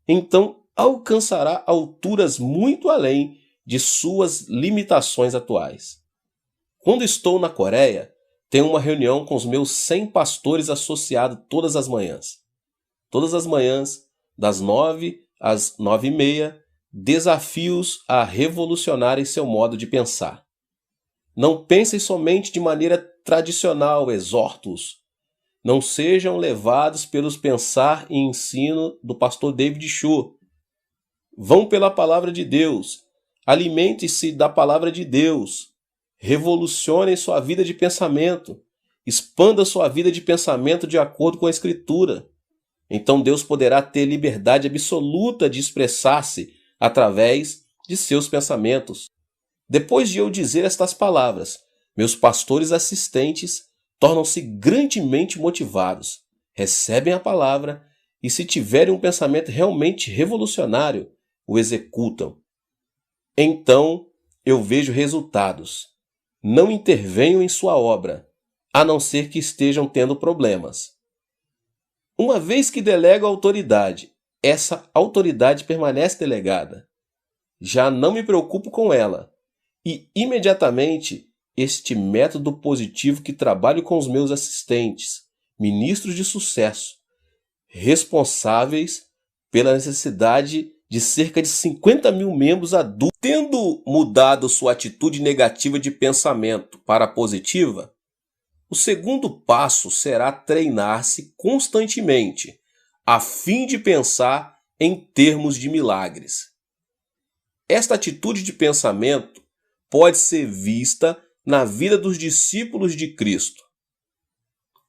então alcançará alturas muito além de suas limitações atuais. Quando estou na Coreia, tenho uma reunião com os meus 100 pastores associados todas as manhãs. Todas as manhãs, das 9 às 9h30, desafios a revolucionarem seu modo de pensar. Não pensem somente de maneira tradicional, exortos. Não sejam levados pelos pensar e ensino do pastor David Cho. Vão pela palavra de Deus. Alimente-se da palavra de Deus. Revolucione sua vida de pensamento. Expanda sua vida de pensamento de acordo com a Escritura. Então Deus poderá ter liberdade absoluta de expressar-se através de seus pensamentos. Depois de eu dizer estas palavras, meus pastores assistentes tornam-se grandemente motivados, recebem a palavra e, se tiverem um pensamento realmente revolucionário, o executam. Então eu vejo resultados. Não intervenho em sua obra, a não ser que estejam tendo problemas. Uma vez que delego a autoridade, essa autoridade permanece delegada. Já não me preocupo com ela e, imediatamente, este método positivo que trabalho com os meus assistentes, ministros de sucesso, responsáveis pela necessidade de cerca de 50 mil membros adultos, tendo mudado sua atitude negativa de pensamento para a positiva, o segundo passo será treinar-se constantemente, a fim de pensar em termos de milagres. Esta atitude de pensamento pode ser vista na vida dos discípulos de Cristo.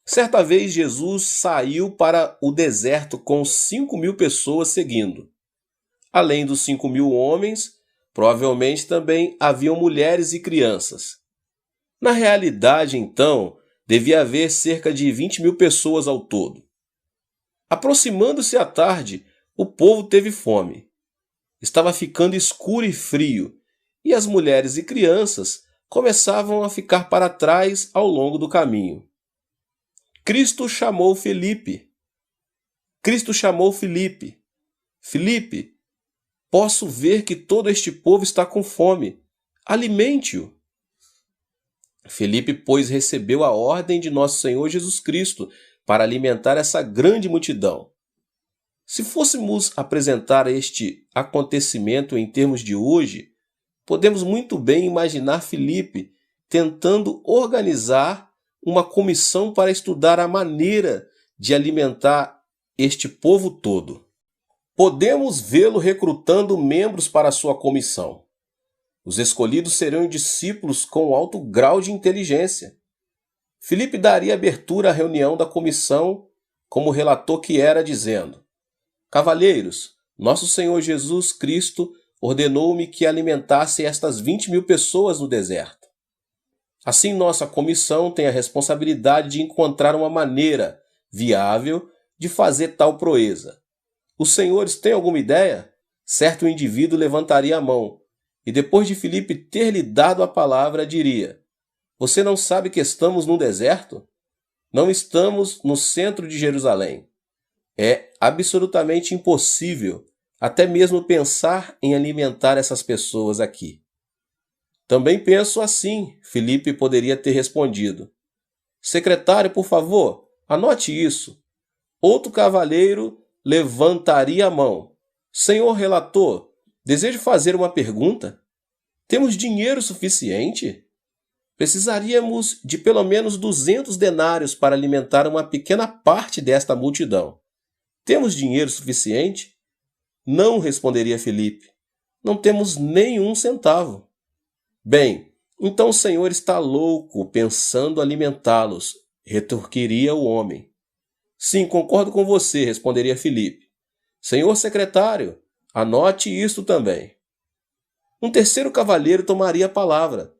Certa vez Jesus saiu para o deserto com 5.000 pessoas seguindo. Além dos 5.000 homens, provavelmente também haviam mulheres e crianças. Na realidade, então, devia haver cerca de 20.000 pessoas ao todo. Aproximando-se a tarde, o povo teve fome. Estava ficando escuro e frio, e as mulheres e crianças começavam a ficar para trás ao longo do caminho. Cristo chamou Filipe. Filipe, posso ver que todo este povo está com fome. Alimente-o. Filipe, pois, recebeu a ordem de nosso Senhor Jesus Cristo para alimentar essa grande multidão. Se fôssemos apresentar este acontecimento em termos de hoje, podemos muito bem imaginar Filipe tentando organizar uma comissão para estudar a maneira de alimentar este povo todo. Podemos vê-lo recrutando membros para sua comissão. Os escolhidos serão discípulos com alto grau de inteligência. Filipe daria abertura à reunião da comissão como relator que era, dizendo: Cavalheiros, nosso Senhor Jesus Cristo ordenou-me que alimentasse estas 20.000 pessoas no deserto. Assim, nossa comissão tem a responsabilidade de encontrar uma maneira viável de fazer tal proeza. Os senhores têm alguma ideia? Certo indivíduo levantaria a mão e, depois de Filipe ter lhe dado a palavra, diria: Você não sabe que estamos num deserto? Não estamos no centro de Jerusalém. É absolutamente impossível até mesmo pensar em alimentar essas pessoas aqui. Também penso assim, Filipe poderia ter respondido. Secretário, por favor, anote isso. Outro cavalheiro levantaria a mão. Senhor relator, desejo fazer uma pergunta. Temos dinheiro suficiente? Precisaríamos de pelo menos 200 denários para alimentar uma pequena parte desta multidão. Temos dinheiro suficiente? Não, responderia Filipe. Não temos nenhum centavo. Bem, então o Senhor está louco pensando alimentá-los, retorquiria o homem. Sim, concordo com você, responderia Filipe. Senhor secretário, anote isto também. Um terceiro cavalheiro tomaria a palavra.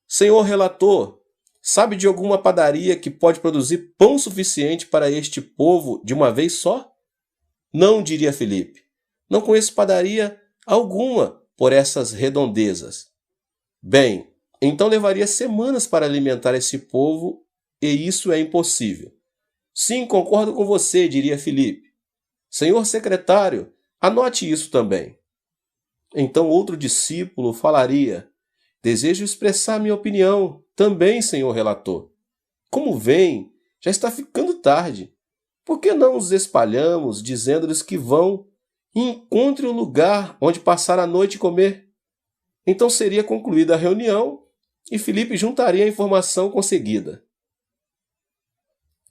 Senhor relator, sabe de alguma padaria que pode produzir pão suficiente para este povo de uma vez só? Não, diria Filipe. Não conheço padaria alguma por essas redondezas. Bem, então levaria semanas para alimentar esse povo e isso é impossível. Sim, concordo com você, diria Filipe. Senhor secretário, anote isso também. Então outro discípulo falaria, desejo expressar minha opinião, também, senhor relator. Como vem, já está ficando tarde. Por que não os espalhamos, dizendo-lhes que vão e encontrem um lugar onde passar a noite e comer? Então seria concluída a reunião e Filipe juntaria a informação conseguida.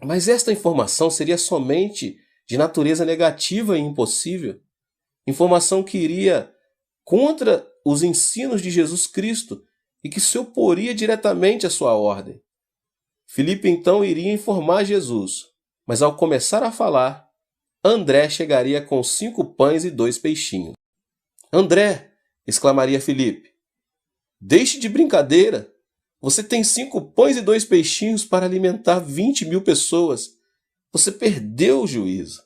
Mas esta informação seria somente de natureza negativa e impossível. Informação que iria contra os ensinos de Jesus Cristo e que se oporia diretamente à sua ordem. Filipe então iria informar Jesus, mas ao começar a falar, André chegaria com 5 pães e 2 peixinhos. André, exclamaria Filipe, deixe de brincadeira. Você tem 5 pães e 2 peixinhos para alimentar 20.000 pessoas. Você perdeu o juízo.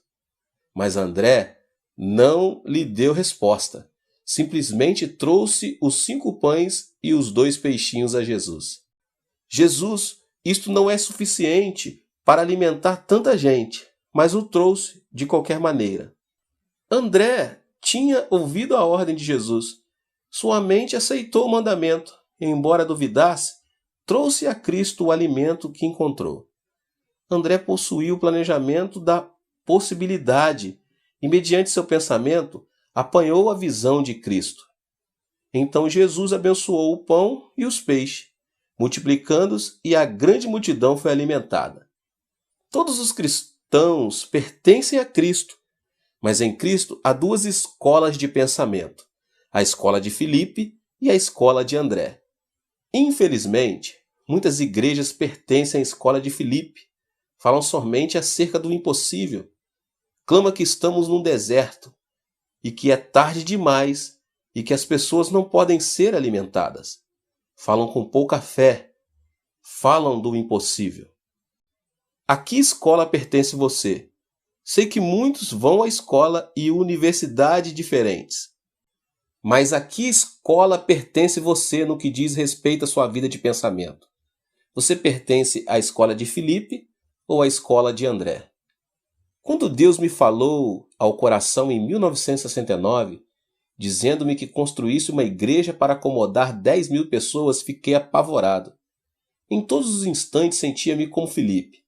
Mas André não lhe deu resposta. Simplesmente trouxe os 5 pães e os 2 peixinhos a Jesus. Jesus, isto não é suficiente para alimentar tanta gente, mas o trouxe de qualquer maneira. André tinha ouvido a ordem de Jesus. Sua mente aceitou o mandamento, e, embora duvidasse, trouxe a Cristo o alimento que encontrou. André possuía o planejamento da possibilidade e, mediante seu pensamento, apanhou a visão de Cristo. Então Jesus abençoou o pão e os peixes, multiplicando-os, e a grande multidão foi alimentada. Todos os cristãos pertencem a Cristo, mas em Cristo há 2 escolas de pensamento, a escola de Filipe e a escola de André. Infelizmente, muitas igrejas pertencem à escola de Filipe, falam somente acerca do impossível, clama que estamos num deserto e que é tarde demais e que as pessoas não podem ser alimentadas. Falam com pouca fé, falam do impossível. A que escola pertence você? Sei que muitos vão à escola e universidade diferentes. Mas a que escola pertence você no que diz respeito à sua vida de pensamento? Você pertence à escola de Filipe ou à escola de André? Quando Deus me falou ao coração em 1969, dizendo-me que construísse uma igreja para acomodar 10.000 pessoas, fiquei apavorado. Em todos os instantes sentia-me como Filipe.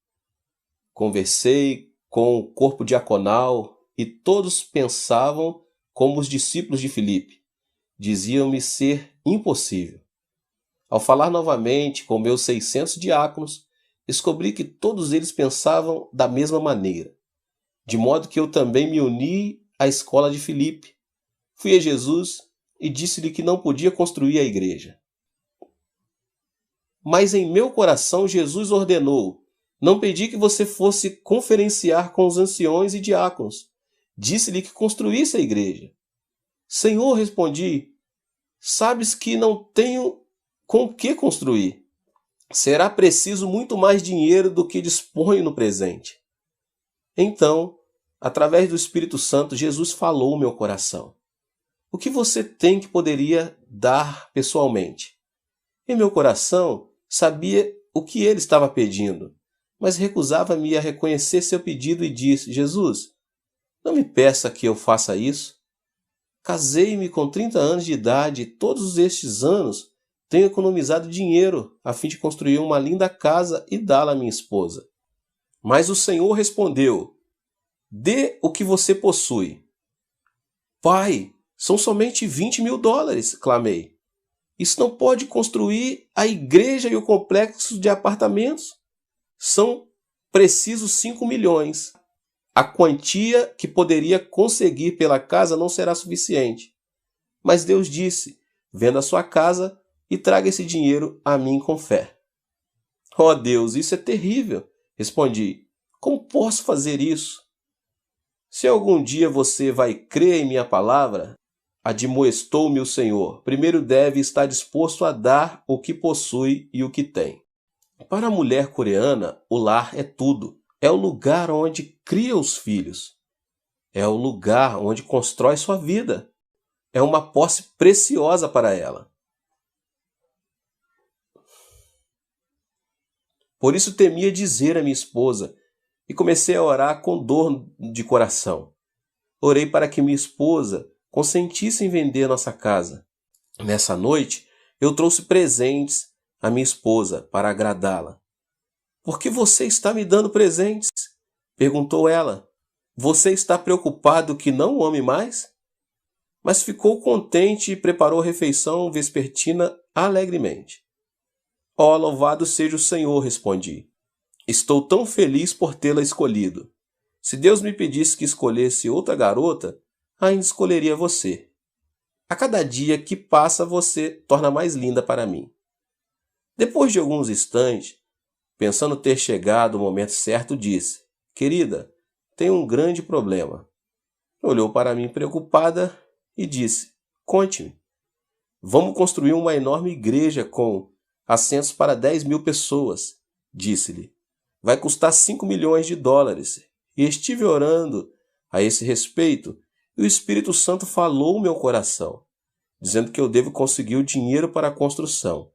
Conversei com o corpo diaconal e todos pensavam como os discípulos de Filipe. Diziam-me ser impossível. Ao falar novamente com meus 600 diáconos, descobri que todos eles pensavam da mesma maneira. De modo que eu também me uni à escola de Filipe. Fui a Jesus e disse-lhe que não podia construir a igreja. Mas em meu coração Jesus ordenou, não pedi que você fosse conferenciar com os anciões e diáconos. Disse-lhe que construísse a igreja. Senhor, respondi, sabes que não tenho com o que construir. Será preciso muito mais dinheiro do que disponho no presente. Então, através do Espírito Santo, Jesus falou ao meu coração. O que você tem que poderia dar pessoalmente? Em meu coração, sabia o que ele estava pedindo, mas recusava-me a reconhecer seu pedido e disse, Jesus, não me peça que eu faça isso. Casei-me com 30 anos de idade e todos estes anos tenho economizado dinheiro a fim de construir uma linda casa e dá-la à minha esposa. Mas o Senhor respondeu: dê o que você possui. Pai, são somente $20.000, clamei. Isso não pode construir a igreja e o complexo de apartamentos. São precisos 5 milhões. A quantia que poderia conseguir pela casa não será suficiente. Mas Deus disse: venda a sua casa e traga esse dinheiro a mim com fé. Oh Deus, isso é terrível, respondi. Como posso fazer isso? Se algum dia você vai crer em minha palavra, admoestou-me o Senhor, primeiro deve estar disposto a dar o que possui e o que tem. Para a mulher coreana, o lar é tudo. É o lugar onde cria os filhos. É o lugar onde constrói sua vida. É uma posse preciosa para ela. Por isso temia dizer à minha esposa e comecei a orar com dor de coração. Orei para que minha esposa consentisse em vender nossa casa. Nessa noite, eu trouxe presentes à minha esposa para agradá-la. Por que você está me dando presentes? Perguntou ela. Você está preocupado que não o ame mais? Mas ficou contente e preparou a refeição vespertina alegremente. Oh, louvado seja o Senhor, respondi. Estou tão feliz por tê-la escolhido. Se Deus me pedisse que escolhesse outra garota, ainda escolheria você. A cada dia que passa, você torna mais linda para mim. Depois de alguns instantes, pensando ter chegado o momento certo, disse: querida, tenho um grande problema. Olhou para mim preocupada e disse: conte-me. Vamos construir uma enorme igreja com assentos para 10.000 pessoas, disse-lhe. Vai custar $5 milhões. E estive orando a esse respeito, e o Espírito Santo falou ao meu coração, dizendo que eu devo conseguir o dinheiro para a construção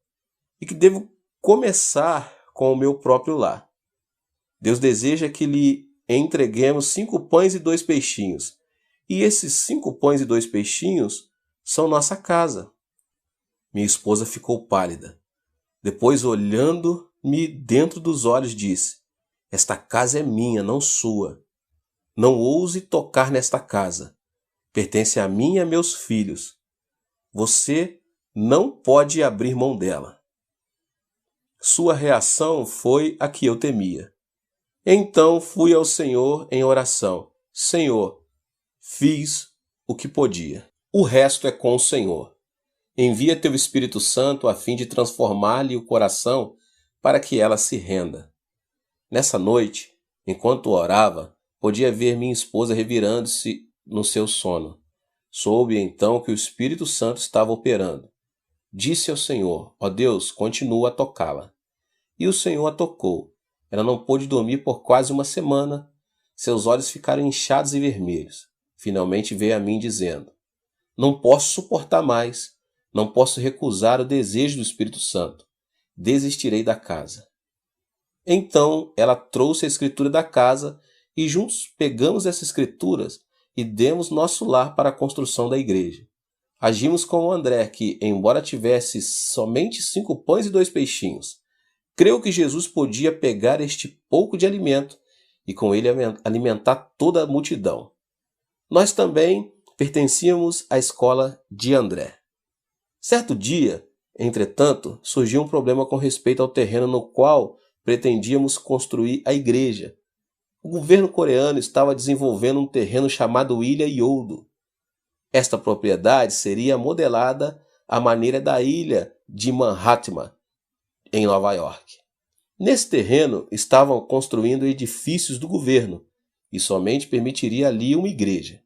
e que devo começar com o meu próprio lar. Deus deseja que lhe entreguemos 5 pães e 2 peixinhos, e esses 5 pães e 2 peixinhos são nossa casa. Minha esposa ficou pálida. Depois, olhando-me dentro dos olhos, disse: esta casa é minha, não sua. Não ouse tocar nesta casa. Pertence a mim e a meus filhos. Você não pode abrir mão dela. Sua reação foi a que eu temia. Então fui ao Senhor em oração. Senhor, fiz o que podia. O resto é com o Senhor. Envia teu Espírito Santo a fim de transformar-lhe o coração para que ela se renda. Nessa noite, enquanto orava, podia ver minha esposa revirando-se no seu sono. Soube então que o Espírito Santo estava operando. Disse ao Senhor: ó Deus, continua a tocá-la. E o Senhor a tocou. Ela não pôde dormir por quase uma semana. Seus olhos ficaram inchados e vermelhos. Finalmente veio a mim dizendo: não posso suportar mais. Não posso recusar o desejo do Espírito Santo. Desistirei da casa. Então ela trouxe a escritura da casa e juntos pegamos essas escrituras e demos nosso lar para a construção da igreja. Agimos como André, que, embora tivesse somente 5 pães e 2 peixinhos, creu que Jesus podia pegar este pouco de alimento e com ele alimentar toda a multidão. Nós também pertencíamos à escola de André. Certo dia, entretanto, surgiu um problema com respeito ao terreno no qual pretendíamos construir a igreja. O governo coreano estava desenvolvendo um terreno chamado Ilha Yodo. Esta propriedade seria modelada à maneira da ilha de Manhattan, em Nova York. Nesse terreno estavam construindo edifícios do governo e somente permitiria ali uma igreja.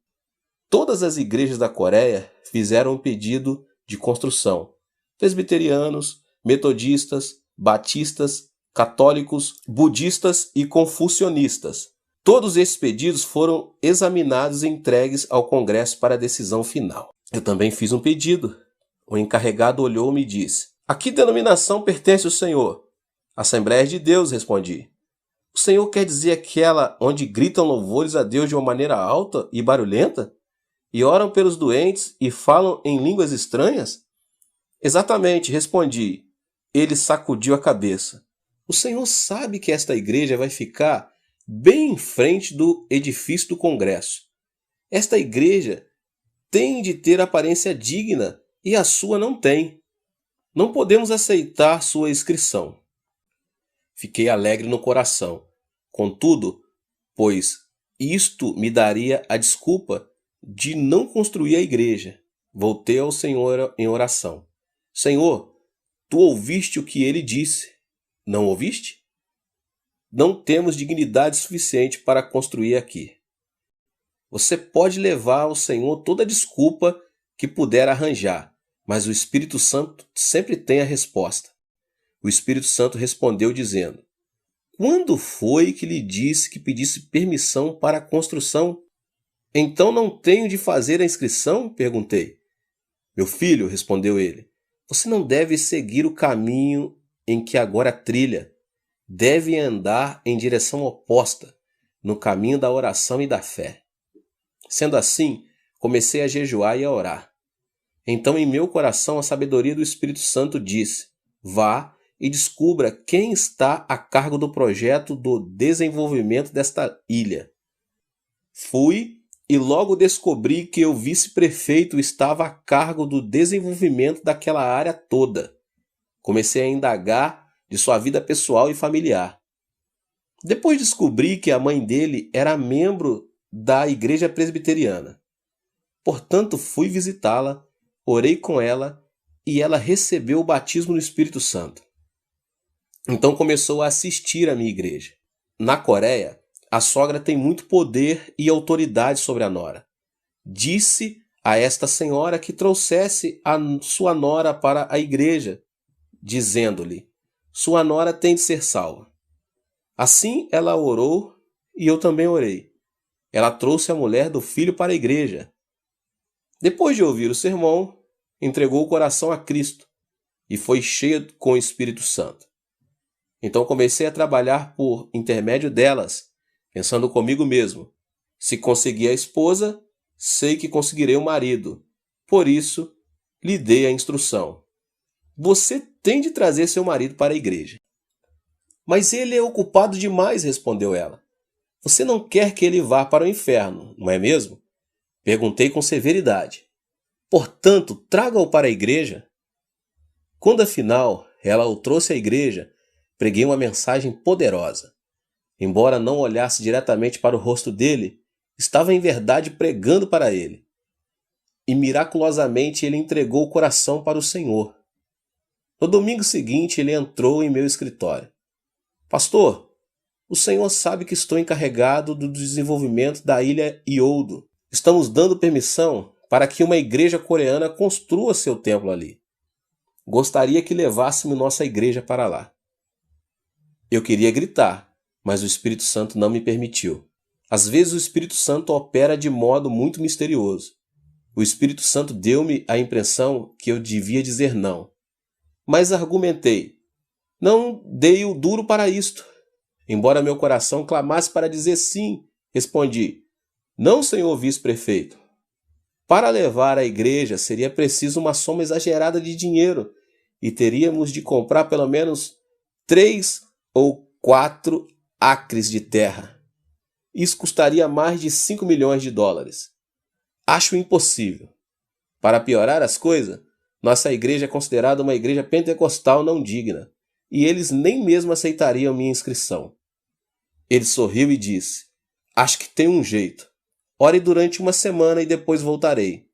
Todas as igrejas da Coreia fizeram um pedido de construção. Presbiterianos, metodistas, batistas, católicos, budistas e confucionistas. Todos esses pedidos foram examinados e entregues ao Congresso para a decisão final. Eu também fiz um pedido. O encarregado olhou-me e disse: a que denominação pertence o senhor? Assembleia de Deus, respondi. O senhor quer dizer aquela onde gritam louvores a Deus de uma maneira alta e barulhenta? E oram pelos doentes e falam em línguas estranhas? Exatamente, respondi. Ele sacudiu a cabeça. O senhor sabe que esta igreja vai ficar bem em frente do edifício do Congresso. Esta igreja tem de ter aparência digna e a sua não tem. Não podemos aceitar sua inscrição. Fiquei alegre no coração. Contudo, pois isto me daria a desculpa de não construir a igreja, voltei ao Senhor em oração. Senhor, tu ouviste o que ele disse. Não ouviste? Não temos dignidade suficiente para construir aqui. Você pode levar ao Senhor toda a desculpa que puder arranjar, mas o Espírito Santo sempre tem a resposta. O Espírito Santo respondeu dizendo: quando foi que lhe disse que pedisse permissão para a construção? Então não tenho de fazer a inscrição? Perguntei. Meu filho, respondeu ele, você não deve seguir o caminho em que agora trilha. Deve andar em direção oposta, no caminho da oração e da fé. Sendo assim, comecei a jejuar e a orar. Então em meu coração a sabedoria do Espírito Santo disse: vá e descubra quem está a cargo do projeto do desenvolvimento desta ilha. Fui e logo descobri que o vice-prefeito estava a cargo do desenvolvimento daquela área toda. Comecei a indagar de sua vida pessoal e familiar. Depois descobri que a mãe dele era membro da igreja presbiteriana. Portanto, fui visitá-la, orei com ela e ela recebeu o batismo no Espírito Santo. Então começou a assistir à minha igreja. Na Coreia, a sogra tem muito poder e autoridade sobre a nora. Disse a esta senhora que trouxesse a sua nora para a igreja, dizendo-lhe: sua nora tem de ser salva. Assim ela orou e eu também orei. Ela trouxe a mulher do filho para a igreja. Depois de ouvir o sermão, entregou o coração a Cristo e foi cheia com o Espírito Santo. Então comecei a trabalhar por intermédio delas, pensando comigo mesmo: se conseguir a esposa, sei que conseguirei o marido. Por isso, lhe dei a instrução: você tem de trazer seu marido para a igreja. Mas ele é ocupado demais, respondeu ela. Você não quer que ele vá para o inferno, não é mesmo? Perguntei com severidade. Portanto, traga-o para a igreja. Quando afinal ela o trouxe à igreja, preguei uma mensagem poderosa. Embora não olhasse diretamente para o rosto dele, estava em verdade pregando para ele. E miraculosamente ele entregou o coração para o Senhor. No domingo seguinte ele entrou em meu escritório. Pastor, o senhor sabe que estou encarregado do desenvolvimento da ilha Ioldo. Estamos dando permissão para que uma igreja coreana construa seu templo ali. Gostaria que levássemos nossa igreja para lá. Eu queria gritar, mas o Espírito Santo não me permitiu. Às vezes o Espírito Santo opera de modo muito misterioso. O Espírito Santo deu-me a impressão que eu devia dizer não. Mas argumentei. Não dei o duro para isto. Embora meu coração clamasse para dizer sim, respondi: não, senhor vice-prefeito. Para levar a igreja seria preciso uma soma exagerada de dinheiro e teríamos de comprar pelo menos 3 ou 4 acres de terra. Isso custaria mais de 5 milhões de dólares. Acho impossível. Para piorar as coisas, nossa igreja é considerada uma igreja pentecostal não digna, e eles nem mesmo aceitariam minha inscrição. Ele sorriu e disse: acho que tem um jeito. Ore durante uma semana e depois voltarei.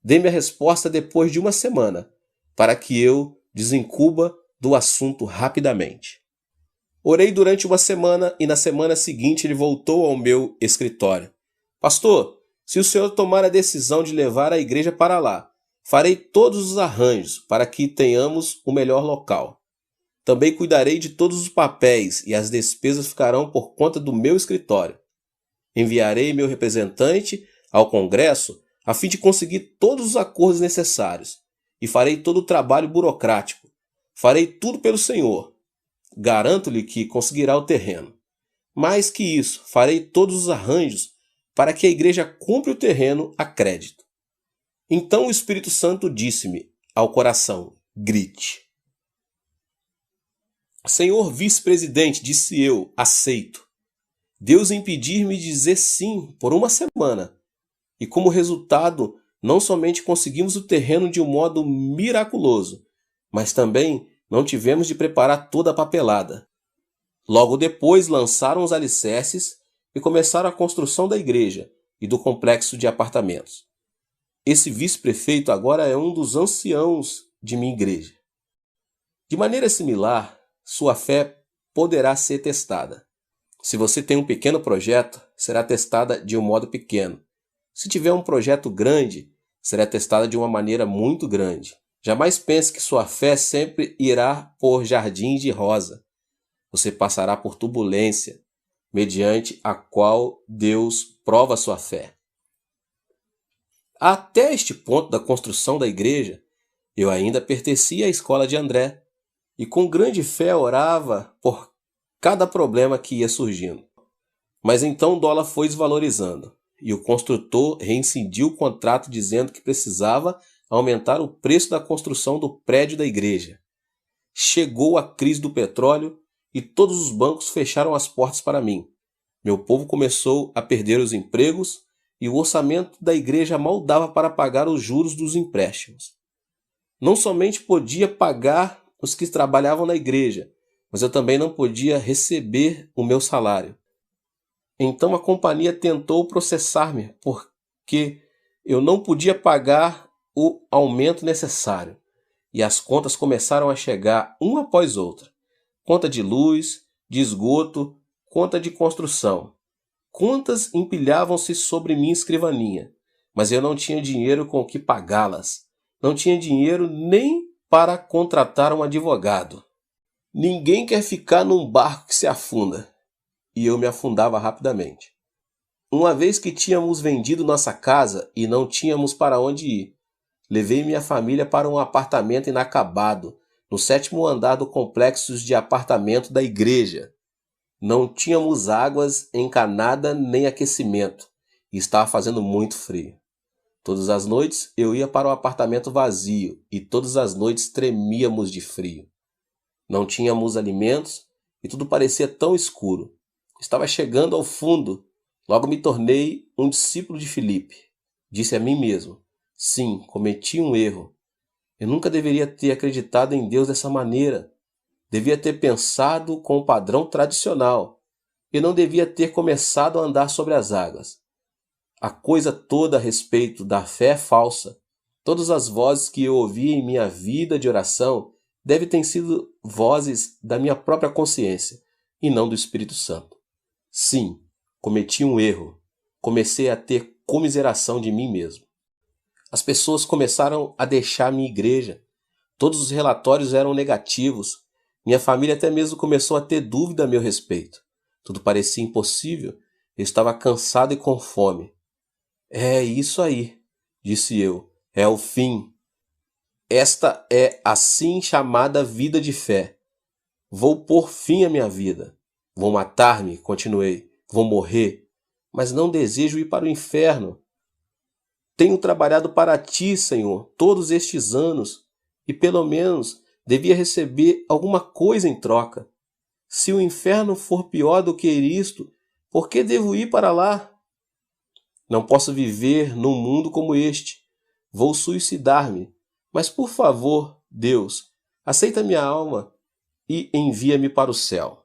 Dê-me a resposta depois de uma semana, para que eu desencuba do assunto rapidamente. Orei durante uma semana e na semana seguinte ele voltou ao meu escritório. Pastor, se o senhor tomar a decisão de levar a igreja para lá, farei todos os arranjos para que tenhamos o melhor local. Também cuidarei de todos os papéis e as despesas ficarão por conta do meu escritório. Enviarei meu representante ao Congresso a fim de conseguir todos os acordos necessários e farei todo o trabalho burocrático. Farei tudo pelo Senhor. Garanto-lhe que conseguirá o terreno. Mais que isso, farei todos os arranjos para que a igreja compre o terreno a crédito. Então o Espírito Santo disse-me ao coração: grite. Senhor vice-presidente, disse eu, aceito. Deus impedir-me de dizer sim por uma semana. E como resultado, não somente conseguimos o terreno de um modo miraculoso, mas também não tivemos de preparar toda a papelada. Logo depois lançaram os alicerces e começaram a construção da igreja e do complexo de apartamentos. Esse vice-prefeito agora é um dos anciãos de minha igreja. De maneira similar, sua fé poderá ser testada. Se você tem um pequeno projeto, será testada de um modo pequeno. Se tiver um projeto grande, será testada de uma maneira muito grande. Jamais pense que sua fé sempre irá por jardins de rosa. Você passará por turbulência, mediante a qual Deus prova sua fé. Até este ponto da construção da igreja, eu ainda pertencia à escola de André, e com grande fé orava por cada problema que ia surgindo. Mas então o dólar foi desvalorizando, e o construtor reincidiu o contrato dizendo que precisava aumentar o preço da construção do prédio da igreja. Chegou a crise do petróleo e todos os bancos fecharam as portas para mim. Meu povo começou a perder os empregos e o orçamento da igreja mal dava para pagar os juros dos empréstimos. Não somente podia pagar os que trabalhavam na igreja, mas eu também não podia receber o meu salário. Então a companhia tentou processar-me porque eu não podia pagar o aumento necessário. E as contas começaram a chegar uma após outra. Conta de luz, de esgoto, conta de construção. Contas empilhavam-se sobre minha escrivaninha, mas eu não tinha dinheiro com que pagá-las. Não tinha dinheiro nem para contratar um advogado. Ninguém quer ficar num barco que se afunda. E eu me afundava rapidamente. Uma vez que tínhamos vendido nossa casa e não tínhamos para onde ir, levei minha família para um apartamento inacabado, no 7º andar do complexo de apartamento da igreja. Não tínhamos águas encanada nem aquecimento, e estava fazendo muito frio. Todas as noites eu ia para o apartamento vazio, e todas as noites tremíamos de frio. Não tínhamos alimentos, e tudo parecia tão escuro. Estava chegando ao fundo, logo me tornei um discípulo de Filipe. Disse a mim mesmo, sim, cometi um erro. Eu nunca deveria ter acreditado em Deus dessa maneira. Devia ter pensado com o padrão tradicional. E não devia ter começado a andar sobre as águas. A coisa toda a respeito da fé é falsa. Todas as vozes que eu ouvi em minha vida de oração devem ter sido vozes da minha própria consciência e não do Espírito Santo. Sim, cometi um erro. Comecei a ter comiseração de mim mesmo. As pessoas começaram a deixar minha igreja. Todos os relatórios eram negativos. Minha família até mesmo começou a ter dúvida a meu respeito. Tudo parecia impossível. Eu estava cansado e com fome. É isso aí, disse eu. É o fim. Esta é assim chamada vida de fé. Vou pôr fim à minha vida. Vou matar-me, continuei. Vou morrer. Mas não desejo ir para o inferno. Tenho trabalhado para ti, Senhor, todos estes anos, e pelo menos devia receber alguma coisa em troca. Se o inferno for pior do que isto, por que devo ir para lá? Não posso viver num mundo como este. Vou suicidar-me. Mas, por favor, Deus, aceita minha alma e envia-me para o céu.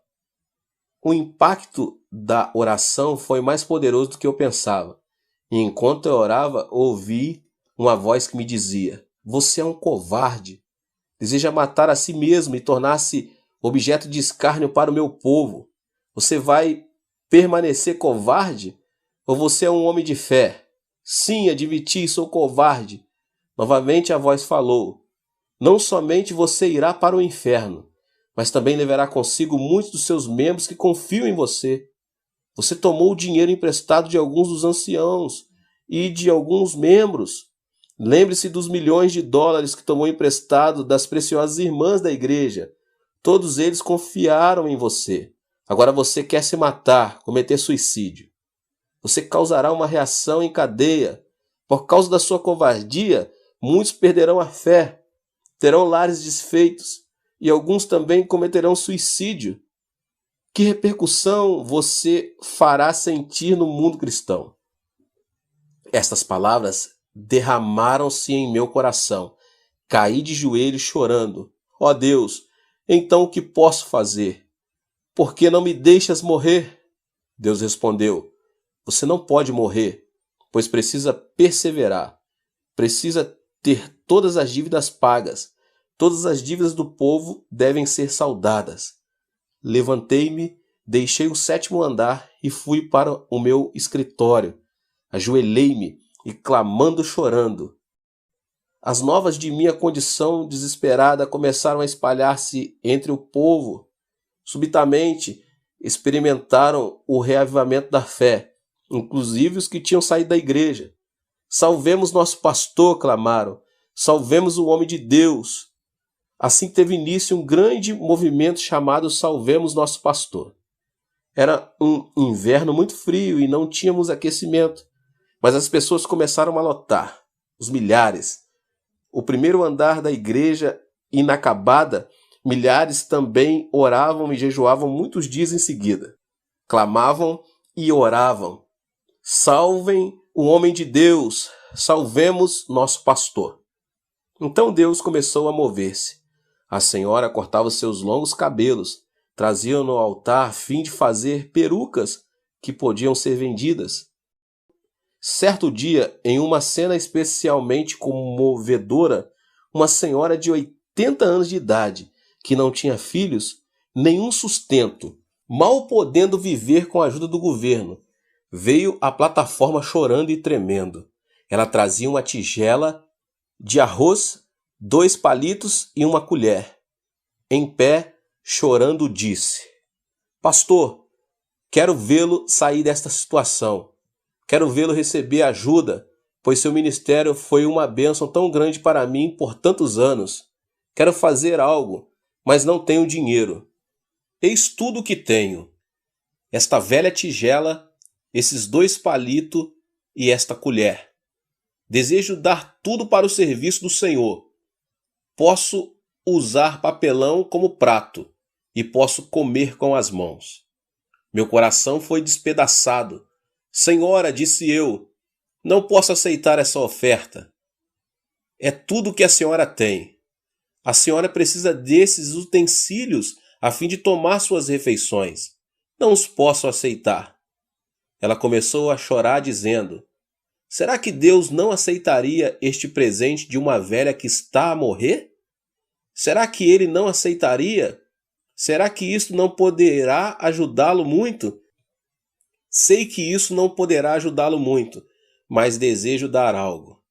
O impacto da oração foi mais poderoso do que eu pensava. E enquanto eu orava, ouvi uma voz que me dizia: você é um covarde. Deseja matar a si mesmo e tornar-se objeto de escárnio para o meu povo. Você vai permanecer covarde? Ou você é um homem de fé? Sim, admiti, sou covarde. Novamente a voz falou: não somente você irá para o inferno, mas também levará consigo muitos dos seus membros que confiam em você. Você tomou o dinheiro emprestado de alguns dos anciãos e de alguns membros. Lembre-se dos milhões de dólares que tomou emprestado das preciosas irmãs da igreja. Todos eles confiaram em você. Agora você quer se matar, cometer suicídio. Você causará uma reação em cadeia. Por causa da sua covardia, muitos perderão a fé. terão lares desfeitos e alguns também cometerão suicídio. Que repercussão você fará sentir no mundo cristão? Estas palavras derramaram-se em meu coração. Caí de joelhos chorando. Ó Deus, então o que posso fazer? Por que não me deixas morrer? Deus respondeu: você não pode morrer, pois precisa perseverar. Precisa ter todas as dívidas pagas. Todas as dívidas do povo devem ser saldadas. Levantei-me, deixei o 7º andar e fui para o meu escritório. Ajoelhei-me e clamando chorando. As novas de minha condição desesperada começaram a espalhar-se entre o povo. Subitamente, experimentaram o reavivamento da fé, inclusive os que tinham saído da igreja. Salvemos nosso pastor, clamaram. Salvemos o homem de Deus. Assim teve início um grande movimento chamado Salvemos Nosso Pastor. Era um inverno muito frio e não tínhamos aquecimento, mas as pessoas começaram a lotar, os milhares. O primeiro andar da igreja inacabada, milhares também oravam e jejuavam muitos dias em seguida. Clamavam e oravam. Salvem o homem de Deus, salvemos nosso pastor. Então Deus começou a mover-se. A senhora cortava seus longos cabelos, trazia no altar a fim de fazer perucas que podiam ser vendidas. Certo dia, em uma cena especialmente comovedora, uma senhora de 80 anos de idade, que não tinha filhos, nenhum sustento, mal podendo viver com a ajuda do governo, veio à plataforma chorando e tremendo. Ela trazia uma tigela de arroz, 2 palitos e uma colher. Em pé, chorando, disse: pastor, quero vê-lo sair desta situação. Quero vê-lo receber ajuda, pois seu ministério foi uma bênção tão grande para mim por tantos anos. Quero fazer algo, mas não tenho dinheiro. Eis tudo o que tenho: esta velha tigela, esses 2 palitos e esta colher. Desejo dar tudo para o serviço do Senhor. Posso usar papelão como prato e posso comer com as mãos. Meu coração foi despedaçado. Senhora, disse eu, não posso aceitar essa oferta. É tudo que a senhora tem. A senhora precisa desses utensílios a fim de tomar suas refeições. Não os posso aceitar. Ela começou a chorar dizendo: será que Deus não aceitaria este presente de uma velha que está a morrer? Será que ele não aceitaria? Será que isso não poderá ajudá-lo muito? Sei que isso não poderá ajudá-lo muito, mas desejo dar algo.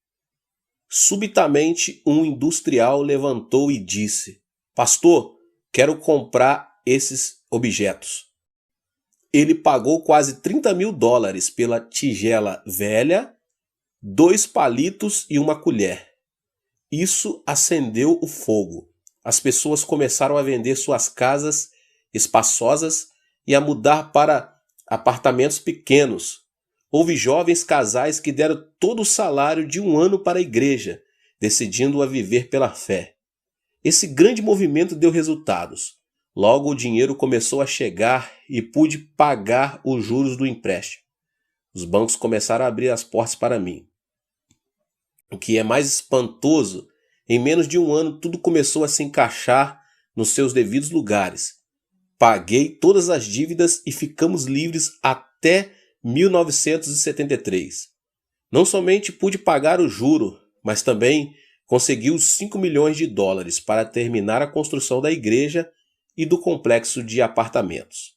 Subitamente, um industrial levantou e disse: pastor, quero comprar esses objetos. Ele pagou quase $30.000 pela tigela velha, 2 palitos e uma colher. Isso acendeu o fogo. As pessoas começaram a vender suas casas espaçosas e a mudar para apartamentos pequenos. Houve jovens casais que deram todo o salário de 1 ano para a igreja, decidindo a viver pela fé. Esse grande movimento deu resultados. Logo o dinheiro começou a chegar e pude pagar os juros do empréstimo. Os bancos começaram a abrir as portas para mim. O que é mais espantoso, em menos de 1 ano tudo começou a se encaixar nos seus devidos lugares. Paguei todas as dívidas e ficamos livres até 1973. Não somente pude pagar o juro, mas também consegui os $5 milhões para terminar a construção da igreja e do complexo de apartamentos.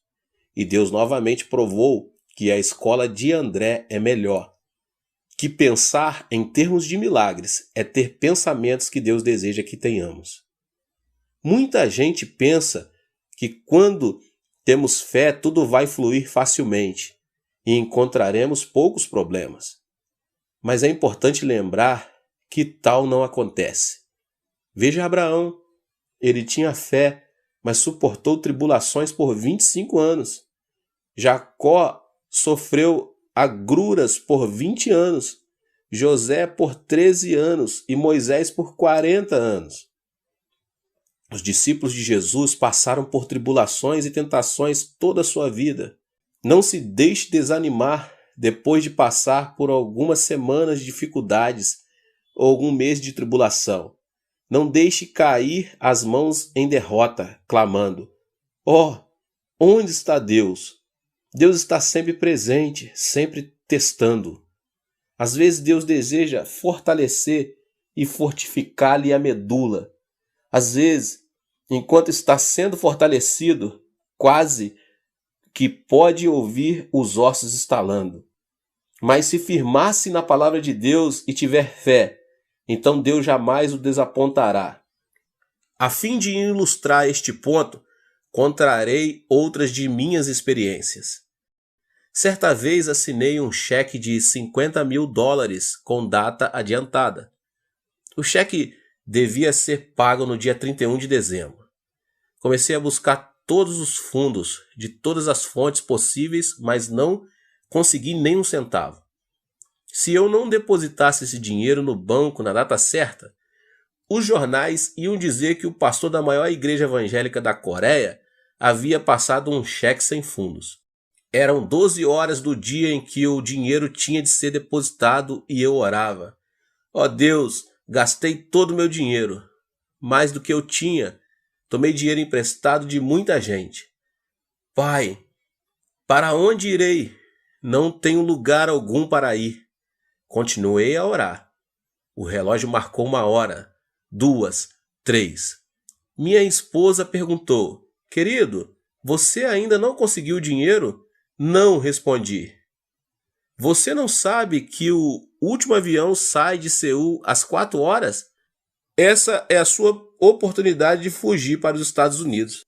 E Deus novamente provou que a escola de André é melhor. Que pensar em termos de milagres é ter pensamentos que Deus deseja que tenhamos. Muita gente pensa que quando temos fé tudo vai fluir facilmente e encontraremos poucos problemas. Mas é importante lembrar que tal não acontece. Veja Abraão, ele tinha fé, mas suportou tribulações por 25 anos. Jacó sofreu agruras por 20 anos, José por 13 anos e Moisés por 40 anos. Os discípulos de Jesus passaram por tribulações e tentações toda a sua vida. Não se deixe desanimar depois de passar por algumas semanas de dificuldades ou algum mês de tribulação. Não deixe cair as mãos em derrota, clamando: "Oh, onde está Deus?" Deus está sempre presente, sempre testando. Às vezes Deus deseja fortalecer e fortificar-lhe a medula. Às vezes, enquanto está sendo fortalecido, quase que pode ouvir os ossos estalando. Mas se firmar-se na palavra de Deus e tiver fé, então Deus jamais o desapontará. A fim de ilustrar este ponto, contarei outras de minhas experiências. Certa vez assinei um cheque de $50.000 com data adiantada. O cheque devia ser pago no dia 31 de dezembro. Comecei a buscar todos os fundos de todas as fontes possíveis, mas não consegui nem um centavo. Se eu não depositasse esse dinheiro no banco na data certa, os jornais iam dizer que o pastor da maior igreja evangélica da Coreia havia passado um cheque sem fundos. Eram 12 horas do dia em que o dinheiro tinha de ser depositado e eu orava: "Ó Deus, gastei todo o meu dinheiro, mais do que eu tinha. Tomei dinheiro emprestado de muita gente. Pai, para onde irei? Não tenho lugar algum para ir." Continuei a orar. O relógio marcou 1 hora, 2, 3. Minha esposa perguntou: "Querido, você ainda não conseguiu o dinheiro?" "Não", respondi. "Você não sabe que o último avião sai de Seul às 4 horas? Essa é a sua oportunidade de fugir para os Estados Unidos."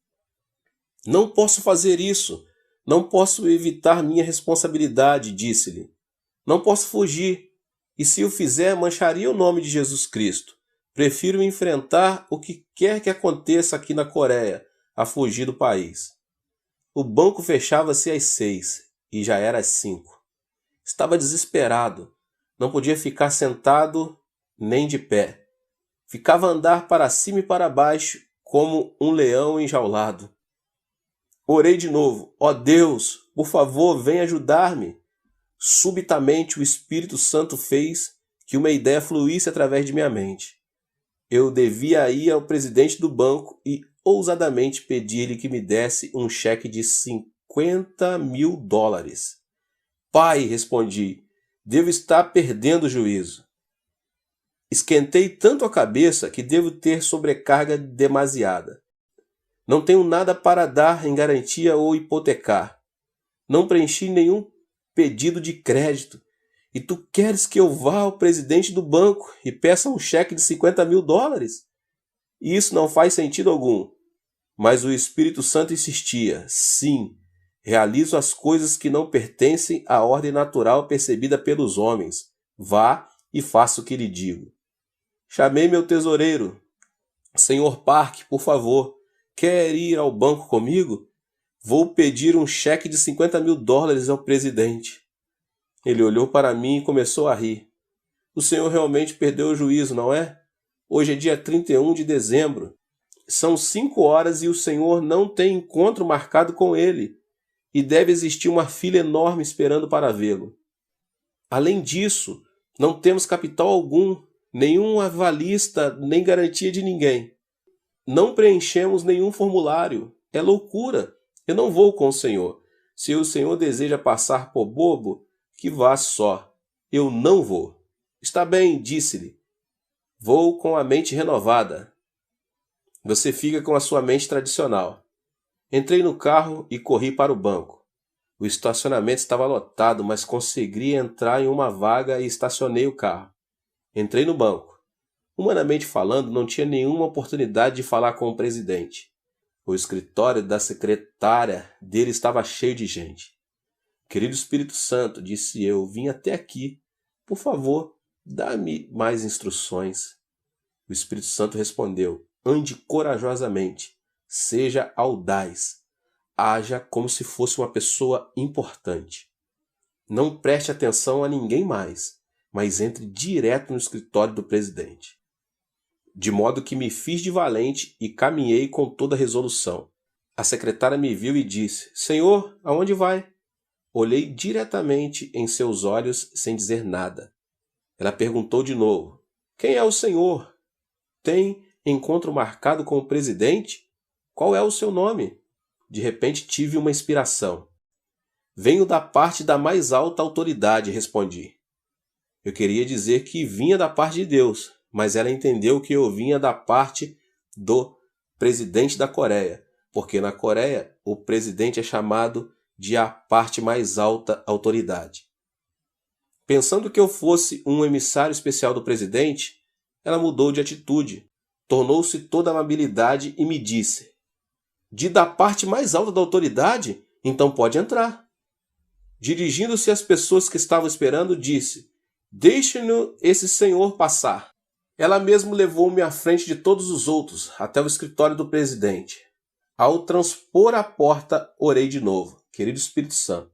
"Não posso fazer isso. Não posso evitar minha responsabilidade", disse-lhe. "Não posso fugir. E se o fizer, mancharia o nome de Jesus Cristo. Prefiro enfrentar o que quer que aconteça aqui na Coreia, a fugir do país." O banco fechava-se às 6 e já era às 5. Estava desesperado. Não podia ficar sentado nem de pé. Ficava a andar para cima e para baixo como um leão enjaulado. Orei de novo: "Ó Deus, por favor, vem ajudar-me." Subitamente o Espírito Santo fez que uma ideia fluísse através de minha mente. Eu devia ir ao presidente do banco e ousadamente pedir-lhe que me desse um cheque de $50.000. "Pai", respondi, "devo estar perdendo o juízo. Esquentei tanto a cabeça que devo ter sobrecarga demasiada. Não tenho nada para dar em garantia ou hipotecar. Não preenchi nenhum pedido de crédito. E tu queres que eu vá ao presidente do banco e peça um cheque de $50.000? Isso não faz sentido algum." Mas o Espírito Santo insistia: "Sim, realizo as coisas que não pertencem à ordem natural percebida pelos homens. Vá e faça o que lhe digo." Chamei meu tesoureiro: "Senhor Park, por favor, quer ir ao banco comigo? Vou pedir um cheque de $50.000 ao presidente." Ele olhou para mim e começou a rir. "O senhor realmente perdeu o juízo, não é? Hoje é dia 31 de dezembro. São 5 horas e o senhor não tem encontro marcado com ele. E deve existir uma fila enorme esperando para vê-lo. Além disso, não temos capital algum, nenhum avalista, nem garantia de ninguém. Não preenchemos nenhum formulário. É loucura. Eu não vou com o senhor. Se o senhor deseja passar por bobo, que vá só. Eu não vou." "Está bem", disse-lhe. "Vou com a mente renovada." Você fica com a sua mente tradicional. Entrei no carro e corri para o banco. O estacionamento estava lotado, mas consegui entrar em uma vaga e estacionei o carro. Entrei no banco. Humanamente falando, não tinha nenhuma oportunidade de falar com o presidente. O escritório da secretária dele estava cheio de gente. "Querido Espírito Santo", disse eu, "vim até aqui. Por favor, dá-me mais instruções." O Espírito Santo respondeu: "Ande corajosamente. Seja audaz. Haja como se fosse uma pessoa importante. Não preste atenção a ninguém mais, mas entre direto no escritório do presidente." de modo que me fiz de valente e caminhei com toda resolução. A secretária me viu e disse: Senhor, aonde vai? Olhei diretamente em seus olhos sem dizer nada. Ela perguntou de novo: Quem é o senhor? Tem encontro marcado com o presidente? Qual é o seu nome? De repente tive uma inspiração. Venho da parte da mais alta autoridade, respondi. Eu queria dizer que vinha da parte de Deus, mas ela entendeu que eu vinha da parte do presidente da Coreia, porque na Coreia o presidente é chamado de a parte mais alta autoridade. Pensando que eu fosse um emissário especial do presidente, ela mudou de atitude, tornou-se toda amabilidade e me disse: De da parte mais alta da autoridade? Então pode entrar. Dirigindo-se às pessoas que estavam esperando, disse: Deixe-no esse senhor passar. Ela mesmo levou-me à frente de todos os outros, até o escritório do presidente. Ao transpor a porta, orei de novo. Querido Espírito Santo,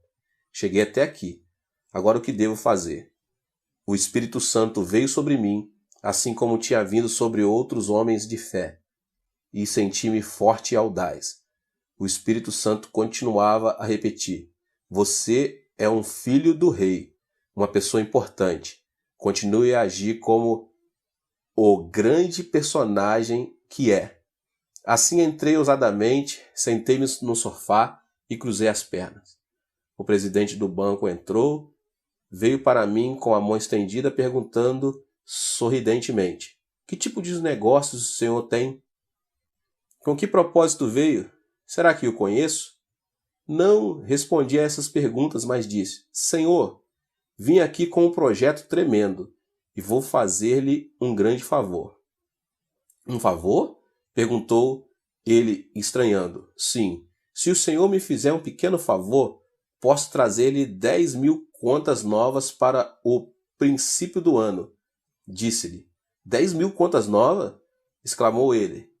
cheguei até aqui. Agora o que devo fazer? O Espírito Santo veio sobre mim, assim como tinha vindo sobre outros homens de fé, e senti-me forte e audaz. O Espírito Santo continuava a repetir: Você é um filho do rei, uma pessoa importante. Continue a agir como o grande personagem que é. Assim entrei ousadamente, sentei-me no sofá e cruzei as pernas. O presidente do banco entrou, veio para mim com a mão estendida, perguntando sorridentemente: Que tipo de negócios o senhor tem? Com que propósito veio? Será que o conheço? Não respondi a essas perguntas, mas disse: Senhor, vim aqui com um projeto tremendo e vou fazer-lhe um grande favor. Um favor? Perguntou ele, estranhando. Sim, se o senhor me fizer um pequeno favor, posso trazer-lhe 10.000 contas novas para o princípio do ano. Disse-lhe. 10.000 contas novas? Exclamou ele.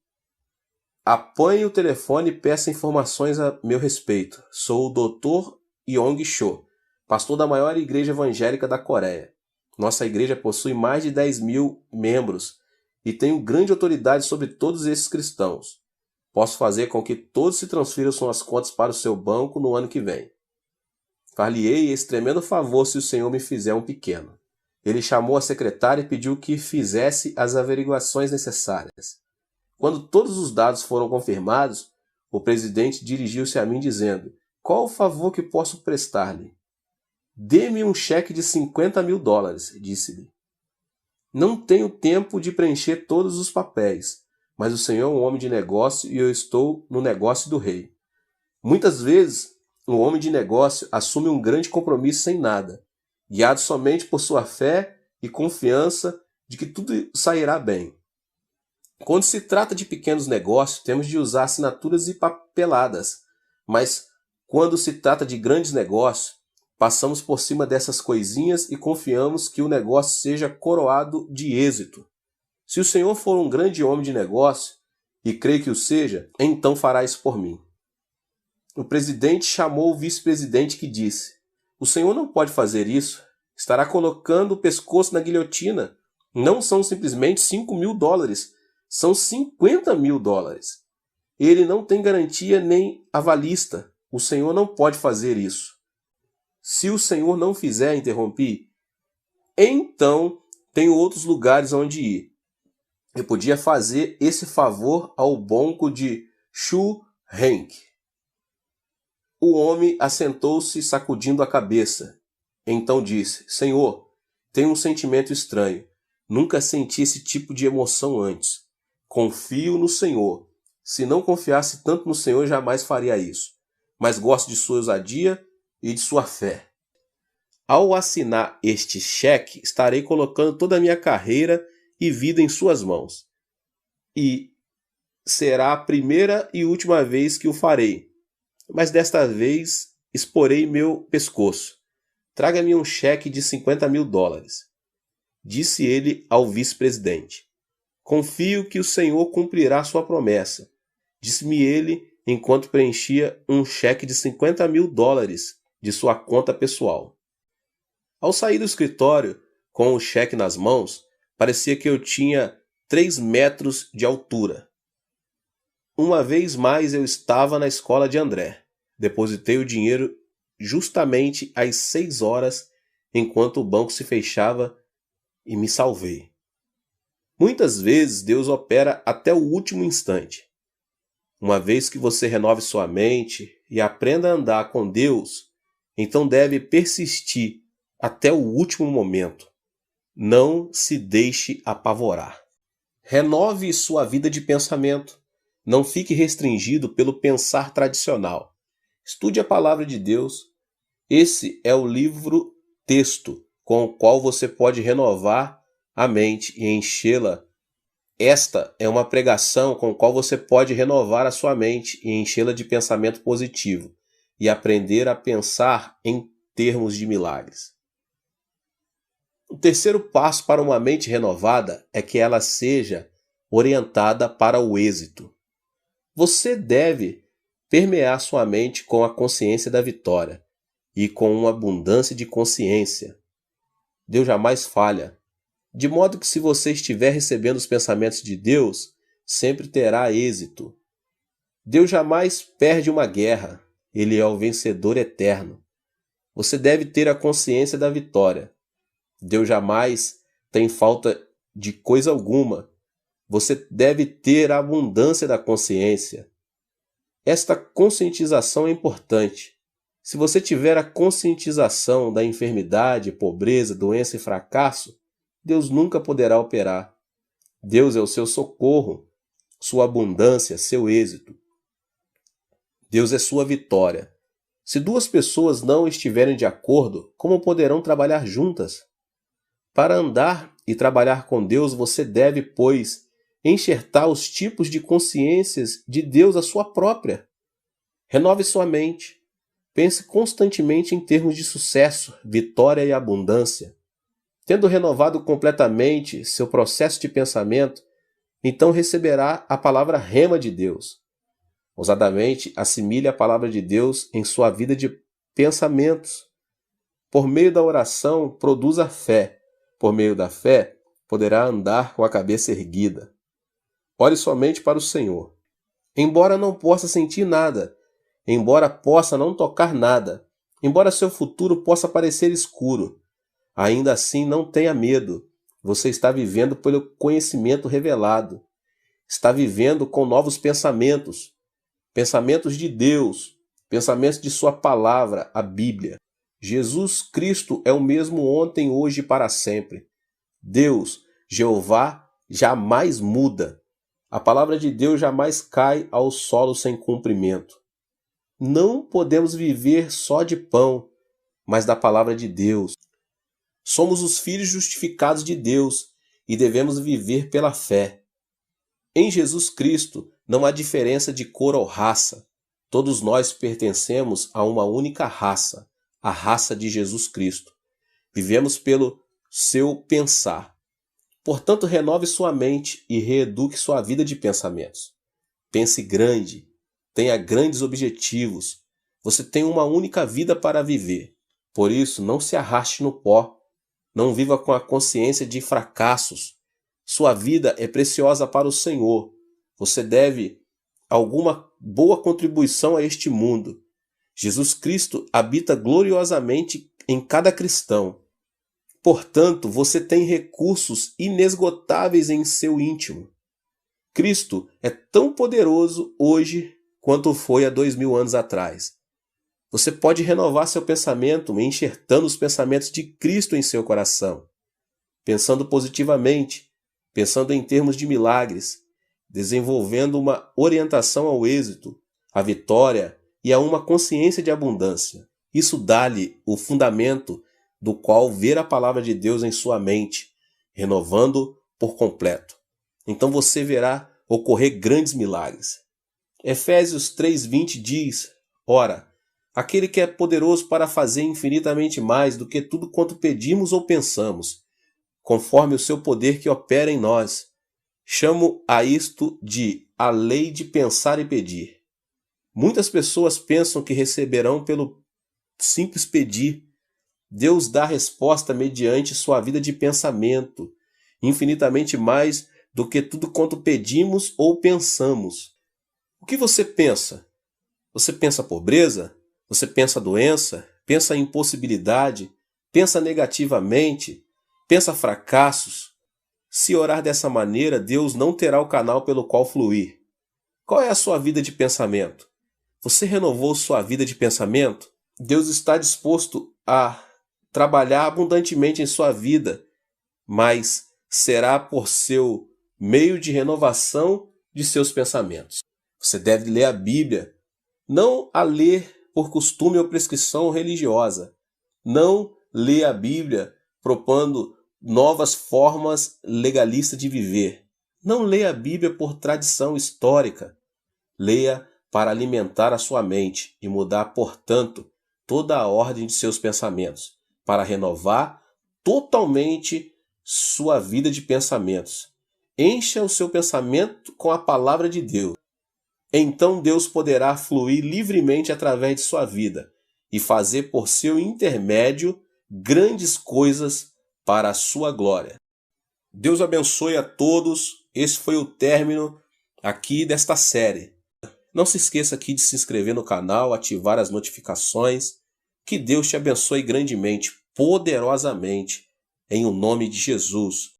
Apanhe o telefone e peça informações a meu respeito. Sou o Dr. Yong Cho, pastor da maior igreja evangélica da Coreia. Nossa igreja possui mais de 10.000 membros e tenho grande autoridade sobre todos esses cristãos. Posso fazer com que todos se transfiram suas contas para o seu banco no ano que vem. Far-lhe-ei esse tremendo favor se o senhor me fizer um pequeno. Ele chamou a secretária e pediu que fizesse as averiguações necessárias. Quando todos os dados foram confirmados, o presidente dirigiu-se a mim dizendo: Qual o favor que posso prestar-lhe? Dê-me um cheque de $50.000, disse-lhe. Não tenho tempo de preencher todos os papéis, mas o senhor é um homem de negócio e eu estou no negócio do rei. Muitas vezes, um homem de negócio assume um grande compromisso sem nada, guiado somente por sua fé e confiança de que tudo sairá bem. Quando se trata de pequenos negócios, temos de usar assinaturas e papeladas, mas quando se trata de grandes negócios, passamos por cima dessas coisinhas e confiamos que o negócio seja coroado de êxito. Se o senhor for um grande homem de negócio, e creio que o seja, então fará isso por mim. O presidente chamou o vice-presidente que disse: O senhor não pode fazer isso. Estará colocando o pescoço na guilhotina. Não são simplesmente $5.000, são $50.000. Ele não tem garantia nem avalista. O senhor não pode fazer isso. Se o senhor não fizer, interrompi, então tenho outros lugares onde ir. Eu podia fazer esse favor ao banco de Shu Henk. O homem assentou-se sacudindo a cabeça. Então disse: Senhor, tenho um sentimento estranho. Nunca senti esse tipo de emoção antes. Confio no Senhor. Se não confiasse tanto no Senhor, jamais faria isso. Mas gosto de sua ousadia e de sua fé. Ao assinar este cheque, estarei colocando toda a minha carreira e vida em suas mãos. E será a primeira e última vez que o farei. Mas desta vez exporei meu pescoço. Traga-me um cheque de $50.000. Disse ele ao vice-presidente. Confio que o senhor cumprirá sua promessa. Disse-me ele enquanto preenchia um cheque de $50.000 de sua conta pessoal. Ao sair do escritório com o cheque nas mãos, parecia que eu tinha 3 metros de altura. Uma vez mais eu estava na escola de André. Depositei o dinheiro justamente às 6 horas, enquanto o banco se fechava, e me salvei. Muitas vezes Deus opera até o último instante. Uma vez que você renove sua mente e aprenda a andar com Deus, então deve persistir até o último momento. Não se deixe apavorar. Renove sua vida de pensamento. Não fique restringido pelo pensar tradicional. Estude a palavra de Deus. Esse é o livro-texto com o qual você pode renovar a mente e enchê-la. Esta é uma pregação com a qual você pode renovar a sua mente e enchê-la de pensamento positivo e aprender a pensar em termos de milagres. O terceiro passo para uma mente renovada é que ela seja orientada para o êxito. Você deve permear sua mente com a consciência da vitória e com uma abundância de consciência. Deus jamais falha, de modo que se você estiver recebendo os pensamentos de Deus, sempre terá êxito. Deus jamais perde uma guerra, Ele é o vencedor eterno. Você deve ter a consciência da vitória. Deus jamais tem falta de coisa alguma. Você deve ter a abundância da consciência. Esta conscientização é importante. Se você tiver a conscientização da enfermidade, pobreza, doença e fracasso, Deus nunca poderá operar. Deus é o seu socorro, sua abundância, seu êxito. Deus é sua vitória. Se duas pessoas não estiverem de acordo, como poderão trabalhar juntas? Para andar e trabalhar com Deus, você deve, pois, enxertar os tipos de consciências de Deus à sua própria. Renove sua mente. Pense constantemente em termos de sucesso, vitória e abundância. Tendo renovado completamente seu processo de pensamento, então receberá a palavra rema de Deus. Ousadamente, assimile a palavra de Deus em sua vida de pensamentos. Por meio da oração, produza fé. Por meio da fé, poderá andar com a cabeça erguida. Ore somente para o Senhor. Embora não possa sentir nada, embora possa não tocar nada, embora seu futuro possa parecer escuro, ainda assim não tenha medo. Você está vivendo pelo conhecimento revelado. Está vivendo com novos pensamentos. Pensamentos de Deus, pensamentos de sua palavra, a Bíblia. Jesus Cristo é o mesmo ontem, hoje e para sempre. Deus, Jeová, jamais muda. A palavra de Deus jamais cai ao solo sem cumprimento. Não podemos viver só de pão, mas da palavra de Deus. Somos os filhos justificados de Deus e devemos viver pela fé. Em Jesus Cristo não há diferença de cor ou raça. Todos nós pertencemos a uma única raça, a raça de Jesus Cristo. Vivemos pelo seu pensar. Portanto, renove sua mente e reeduque sua vida de pensamentos. Pense grande, tenha grandes objetivos. Você tem uma única vida para viver. Por isso, não se arraste no pó. Não viva com a consciência de fracassos. Sua vida é preciosa para o Senhor. Você deve alguma boa contribuição a este mundo. Jesus Cristo habita gloriosamente em cada cristão. Portanto, você tem recursos inesgotáveis em seu íntimo. Cristo é tão poderoso hoje quanto foi há 2000 anos atrás. Você pode renovar seu pensamento enxertando os pensamentos de Cristo em seu coração, pensando positivamente, pensando em termos de milagres, desenvolvendo uma orientação ao êxito, à vitória e a uma consciência de abundância. Isso dá-lhe o fundamento do qual ver a palavra de Deus em sua mente, renovando por completo. Então você verá ocorrer grandes milagres. Efésios 3:20 diz: Ora, aquele que é poderoso para fazer infinitamente mais do que tudo quanto pedimos ou pensamos, conforme o seu poder que opera em nós. Chamo a isto de a lei de pensar e pedir. Muitas pessoas pensam que receberão pelo simples pedir. Deus dá resposta mediante sua vida de pensamento, infinitamente mais do que tudo quanto pedimos ou pensamos. O que você pensa? Você pensa pobreza? Você pensa doença? Pensa impossibilidade? Pensa negativamente? Pensa fracassos? Se orar dessa maneira, Deus não terá o canal pelo qual fluir. Qual é a sua vida de pensamento? Você renovou sua vida de pensamento? Deus está disposto a trabalhar abundantemente em sua vida, mas será por seu meio de renovação de seus pensamentos. Você deve ler a Bíblia, não a ler por costume ou prescrição religiosa. Não ler a Bíblia propondo novas formas legalistas de viver. Não leia a Bíblia por tradição histórica. Leia para alimentar a sua mente e mudar, portanto, toda a ordem de seus pensamentos, para renovar totalmente sua vida de pensamentos. Encha o seu pensamento com a palavra de Deus. Então Deus poderá fluir livremente através de sua vida e fazer por seu intermédio grandes coisas para a sua glória. Deus abençoe a todos. Esse foi o término aqui desta série. Não se esqueça aqui de se inscrever no canal, ativar as notificações. Que Deus te abençoe grandemente, poderosamente, em o nome de Jesus.